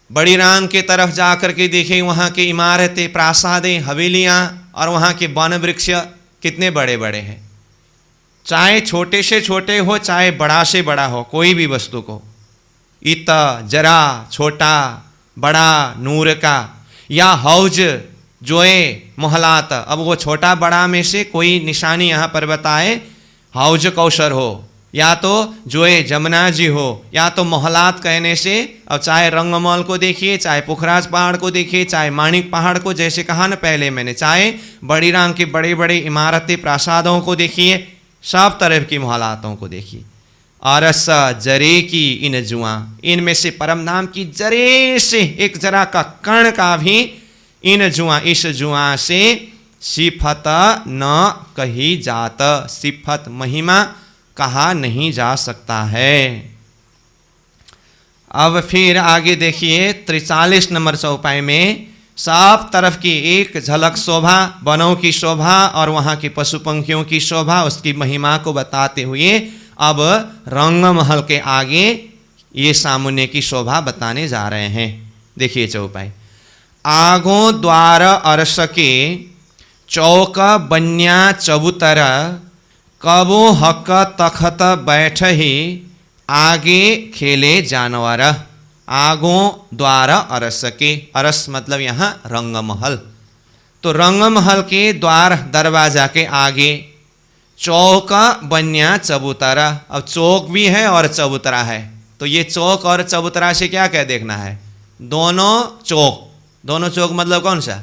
बड़ी राम के तरफ जाकर के देखिए, वहाँ की इमारतें, प्रासादें, हवेलियाँ और वहाँ के वन वृक्ष कितने बड़े बड़े हैं। चाहे छोटे से छोटे हो, चाहे बड़ा से बड़ा हो, कोई भी वस्तु को इत जरा छोटा बड़ा नूर का, या हौज जोए मोहलात। अब वो छोटा बड़ा में से कोई निशानी यहाँ पर बताए, हौज कौशर हो, या तो जोए जमुना जी हो, या तो मोहलात कहने से, अब चाहे रंगमहल को देखिए, चाहे पुखराज पहाड़ को देखिए, चाहे माणिक पहाड़ को, जैसे कहा ना पहले मैंने, चाहे बड़ी राम की बड़ी बड़ी इमारतें प्रासादों को देखिए, सब तरह की मोहलातों को देखिए। अरस जरे की इन जुआ, इनमें से परम धाम की जरे से एक जरा का कण का भी इन जुआ, इस जुआ से सिफत न कही जात, सिफत महिमा कहा नहीं जा सकता है। अब फिर आगे देखिए 43 नंबर चौपाई में सब तरफ की एक झलक शोभा, वनों की शोभा और वहाँ की पशु पंखियों की शोभा, उसकी महिमा को बताते हुए अब रंगमहल के आगे ये सामुन्य की शोभा बताने जा रहे हैं। देखिए चौपाई। आगों द्वार अरस के चौक बन्या चबूतर, कबो हक तखत बैठ ही, आगे खेले जानवर, आगों द्वार अरस के, अरस मतलब यहाँ रंगमहल, तो रंगमहल के द्वार दरवाजा के आगे चौक बन्या चबूतरा। अब चौक भी है और चबूतरा है, तो ये चौक और चबूतरा से क्या क्या देखना है, दोनों चौक। दोनों चौक मतलब कौन सा,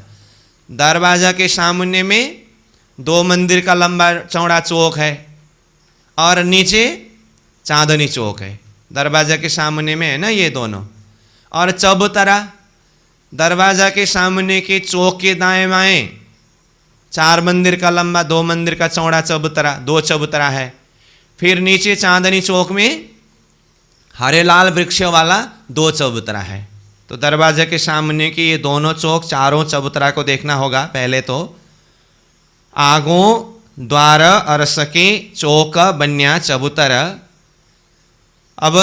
दरवाजा के सामने में 2 मंदिर का लंबा चौड़ा चौक है और नीचे चांदनी चौक है, दरवाजा के सामने में है ना ये दोनों। और चबूतरा, दरवाजा के सामने के चौक के दाएं बाएं 4 मंदिर का लंबा 2 मंदिर का चौड़ा चबूतरा, 2 चबूतरा है। फिर नीचे चांदनी चौक में हरे लाल वृक्ष वाला 2 चबूतरा है। तो दरवाजे के सामने के ये दोनों चौक, चारों चबूतरा को देखना होगा। पहले तो आगों द्वार अरसके चौक बन्या चबूतरा। अब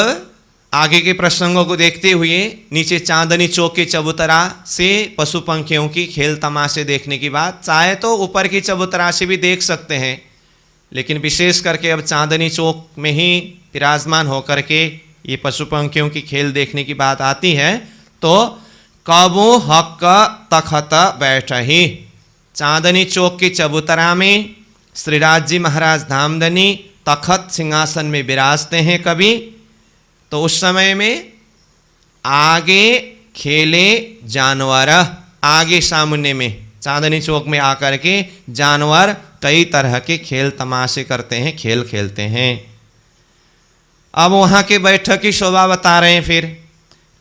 आगे के प्रसंगों को देखते हुए नीचे चांदनी चौक के चबूतरा से पशु पंखियों की खेल तमाशे देखने की बात, चाहे तो ऊपर की चबूतरा से भी देख सकते हैं, लेकिन विशेष करके अब चांदनी चौक में ही विराजमान होकर के ये पशु पंखियों की खेल देखने की बात आती है। तो कबो हक तखत बैठही, चांदनी चौक के चबूतरा में श्रीराज जी महाराज धामधनी तखत सिंहासन में विराजते हैं कभी, तो उस समय में आगे खेले जानवर, आगे सामने में चांदनी चौक में आकर के जानवर कई तरह के खेल तमाशे करते हैं, खेल खेलते हैं। अब वहाँ के बैठक की शोभा बता रहे हैं। फिर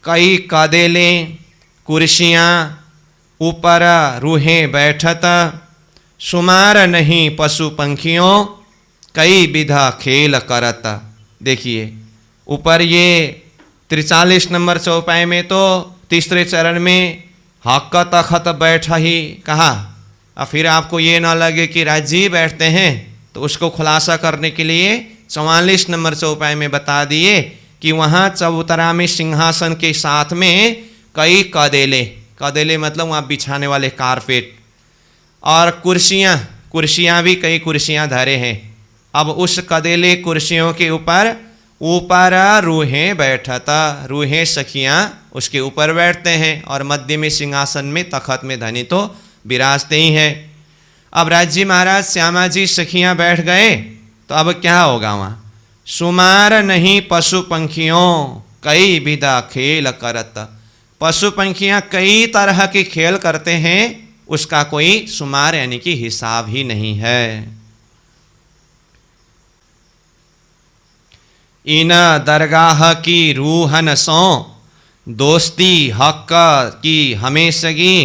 कई कदेले कुर्सियाँ ऊपर रूहें बैठत, शुमार नहीं पशु पंखियों कई विधा खेल करत। देखिए ऊपर ये 43 नंबर चौपाई में तो तीसरे चरण में हक तखत बैठा ही कहा। अब फिर आपको ये ना लगे कि राजी बैठते हैं, तो उसको खुलासा करने के लिए 44 नंबर चौपाई में बता दिए कि वहाँ चबूतरा में सिंहासन के साथ में कई कदेले, कदेले मतलब वहाँ बिछाने वाले कारपेट, और कुर्सियाँ भी कई कुर्सियाँ धरे हैं। अब उस कदेले कुर्सियों के ऊपर रूहें बैठता, रूहें सखियाँ उसके ऊपर बैठते हैं, और मध्य में सिंहासन में तखत में धनी तो विराजते ही हैं। अब राज्य महाराज श्यामा जी सखियाँ बैठ गए, तो अब क्या होगा वहाँ, शुमार नहीं पशु पंखियों कई विधा खेल करत। पशु पंखियाँ कई तरह के खेल करते हैं, उसका कोई शुमार यानी कि हिसाब ही नहीं है। इन दरगाह की रूहन सो दोस्ती हक की हमेशगी,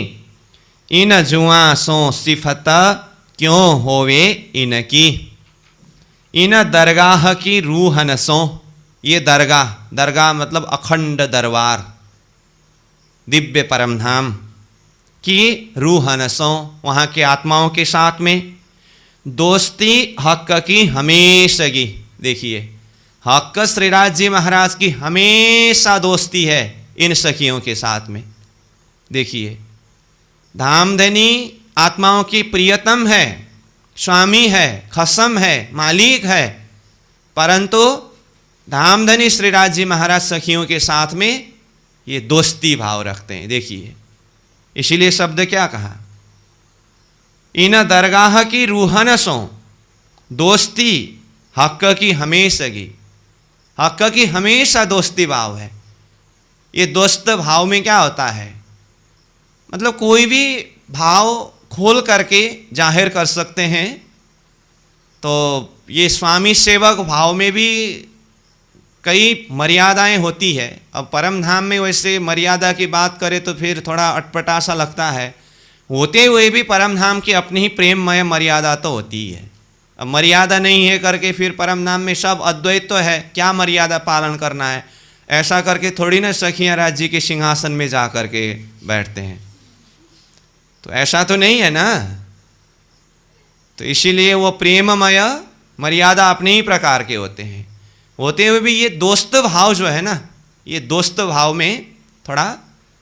इन जुआ सो सिफत क्यों होवे इनकी। इन दरगाह की रूहन सो, ये दरगाह, दरगाह मतलब अखंड दरबार, दिव्य परमधाम की रूहन सो, वहाँ के आत्माओं के साथ में दोस्ती हक की हमेशगी। देखिए हक श्रीराज जी महाराज की हमेशा दोस्ती है इन सखियों के साथ में। देखिए धामधनी आत्माओं की प्रियतम है, स्वामी है, खसम है, मालिक है, परंतु धामधनी श्रीराज जी महाराज सखियों के साथ में ये दोस्ती भाव रखते हैं। देखिए इसीलिए शब्द क्या कहा, इन दरगाह की रूहन सो दोस्ती हक की हमेशगी, हक की हमेशा दोस्ती भाव है। ये दोस्त भाव में क्या होता है, मतलब कोई भी भाव खोल करके जाहिर कर सकते हैं। तो ये स्वामी सेवक भाव में भी कई मर्यादाएं होती है। अब परम धाम में वैसे मर्यादा की बात करें तो फिर थोड़ा अटपटा सा लगता है, होते हुए भी परम धाम की अपनी ही प्रेममय मर्यादा तो होती है। अब मर्यादा नहीं है करके फिर परम धाम में सब अद्वैत तो है, क्या मर्यादा पालन करना है, ऐसा करके थोड़ी ना सखियाँ राज जी के सिंहासन में जा कर के बैठते हैं, तो ऐसा तो नहीं है ना। तो इसीलिए वो प्रेममय मर्यादा अपने ही प्रकार के होते हैं, होते हुए भी ये दोस्त भाव जो है ना, ये दोस्त भाव में थोड़ा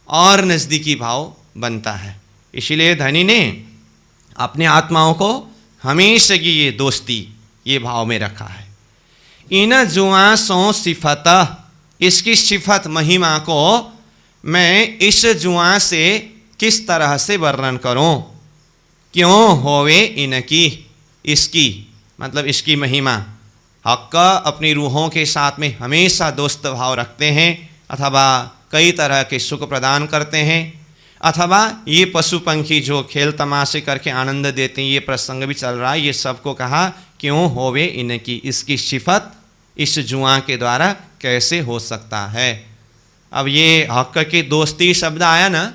और नज़दीकी भाव बनता है। इसीलिए धनी ने अपने आत्माओं को हमेशा की ये दोस्ती, ये भाव में रखा है। इन जुआ सो सिफत, इसकी सिफत महिमा को मैं इस जुआ से किस तरह से वर्णन करूं, क्यों होवे इनकी, इसकी मतलब इसकी महिमा। हक अपनी रूहों के साथ में हमेशा दोस्त भाव रखते हैं, अथवा कई तरह के सुख प्रदान करते हैं, अथवा ये पशु पंखी जो खेल तमाशे करके आनंद देते हैं, ये प्रसंग भी चल रहा है, ये सबको कहा क्यों होवे इनकी, इसकी सिफत इस जुआ के द्वारा कैसे हो सकता है। अब ये हक की दोस्ती शब्द आया ना,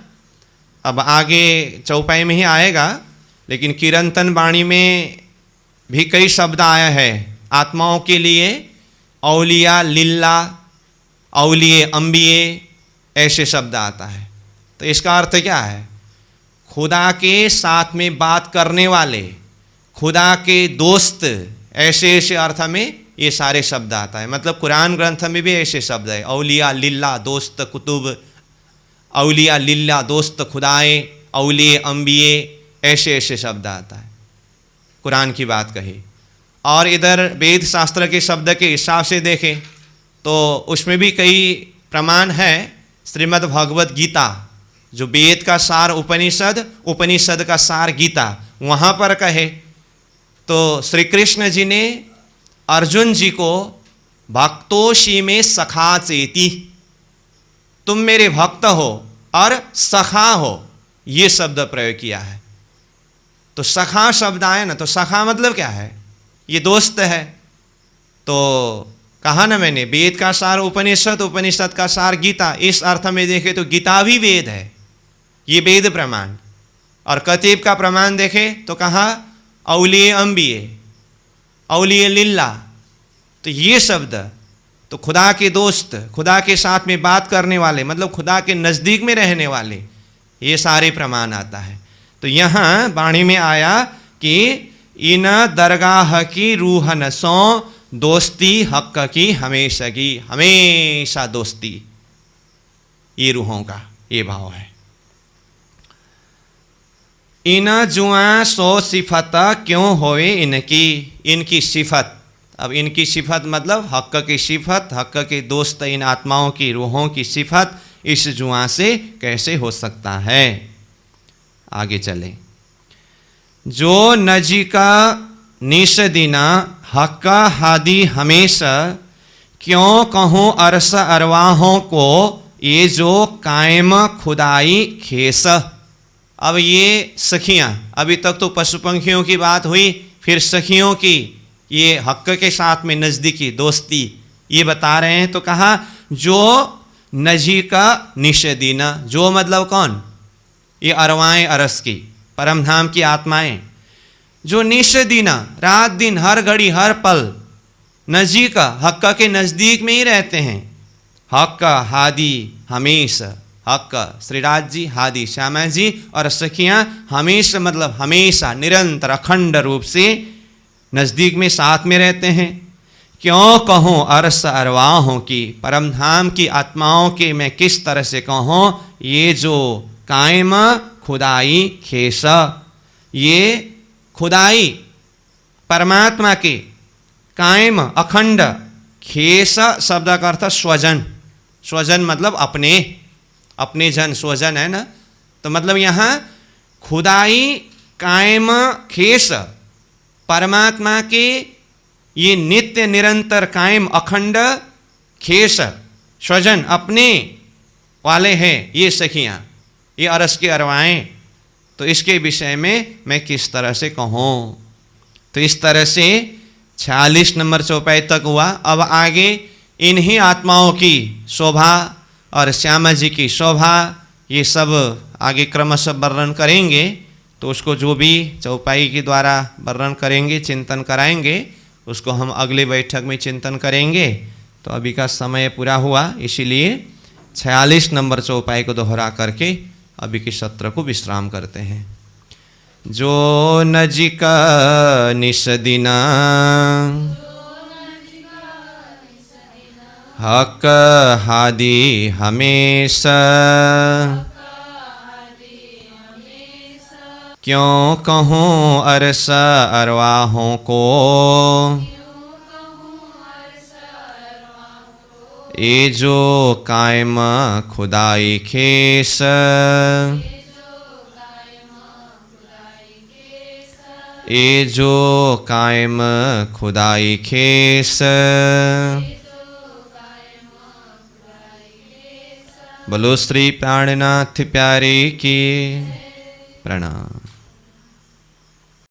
अब आगे चौपाई में ही आएगा, लेकिन कीर्तन वाणी में भी कई शब्द आया है आत्माओं के लिए, औलिया लिल्ला, औलिए अंबिये, ऐसे शब्द आता है। तो इसका अर्थ क्या है, खुदा के साथ में बात करने वाले, खुदा के दोस्त, ऐसे ऐसे अर्थ में ये सारे शब्द आता है। मतलब कुरान ग्रंथ में भी ऐसे शब्द है, औलिया लिल्ला दोस्त कुतुब, औलिया लिल्ला दोस्त खुदाए, औलिए अंबिये, ऐसे ऐसे शब्द आता है कुरान की बात कही। और इधर वेद शास्त्र के शब्द के हिसाब से देखें तो उसमें भी कई प्रमाण है। श्रीमद् भगवत गीता जो वेद का सार उपनिषद, उपनिषद का सार गीता, वहाँ पर कहे तो श्री कृष्ण जी ने अर्जुन जी को भक्तोषी में सखा चेती, तुम मेरे भक्त हो और सखा हो, ये शब्द प्रयोग किया है। तो सखा शब्द आया ना, तो सखा मतलब क्या है, ये दोस्त है। तो कहा ना मैंने, वेद का सार उपनिषद, उपनिषद का सार गीता, इस अर्थ में देखे तो गीता भी वेद है, ये वेद प्रमाण। और कतीब का प्रमाण देखे तो कहा औलिए अंबिये, औलिए लिल्ला, तो ये शब्द तो खुदा के दोस्त, खुदा के साथ में बात करने वाले, मतलब खुदा के नज़दीक में रहने वाले, ये सारे प्रमाण आता है। तो यहाँ वाणी में आया कि इन दरगाह की रूहन सो दोस्ती हक की हमेशा की, हमेशा दोस्ती, ये रूहों का ये भाव है। इन जुआ सो सिफत क्यों होए इनकी, इनकी सिफत। अब इनकी सिफत मतलब हक की सिफत, हक के दोस्त इन आत्माओं की रूहों की सिफत इस जुआ से कैसे हो सकता है। आगे चले, जो नजीका निषदिना हक हादी हमेशा क्यों कहूँ अरस अरवाहों को ये जो कायम खुदाई खेस। अब ये सखियाँ, अभी तक तो पशु पंखियों की बात हुई, फिर सखियों की ये हक के साथ में नज़दीकी दोस्ती ये बता रहे हैं। तो कहा जो नजीका निषदिना, जो मतलब कौन, ये अरवाएं अरस की परम धाम की आत्माएं, जो निषदिना रात दिन हर घड़ी हर पल नजीका हक के नज़दीक में ही रहते हैं। हक हादी हमेशा, हक श्रीराज जी, हादी श्यामा जी, और सखियाँ हमेशा मतलब हमेशा निरंतर अखंड रूप से नज़दीक में साथ में रहते हैं। क्यों कहूँ अरस अरवाहों की, परम धाम की आत्माओं के मैं किस तरह से कहूँ, ये जो कायम खुदाई खेसा, ये खुदाई परमात्मा के कायम अखंड, खेस शब्द का अर्थ स्वजन, स्वजन मतलब अपने, अपने जन स्वजन है ना, तो मतलब यहाँ खुदाई कायम खेस, परमात्मा के ये नित्य निरंतर कायम अखंड खेस स्वजन अपने वाले हैं ये सखियाँ, ये अरस के अरवाएं। तो इसके विषय में मैं किस तरह से कहूँ। तो इस तरह से 46 नंबर चौपाई तक हुआ। अब आगे इन्हीं आत्माओं की शोभा और श्यामा जी की शोभा ये सब आगे क्रमशः वर्णन करेंगे। तो उसको जो भी चौपाई के द्वारा वर्णन करेंगे, चिंतन कराएंगे, उसको हम अगले बैठक में चिंतन करेंगे। तो अभी का समय पूरा हुआ, इसीलिए 46 नंबर चौपाई को दोहरा करके अभी के सत्र को विश्राम करते हैं। जो नजिका निषदिना हक हादी हमेशा क्यों कहूँ अरसा अरवाहों को ए जो कायम खुदाई खेस, ए जो कायम खुदाई खेस। बोलो श्री प्राणनाथ प्यारे की प्रणाम।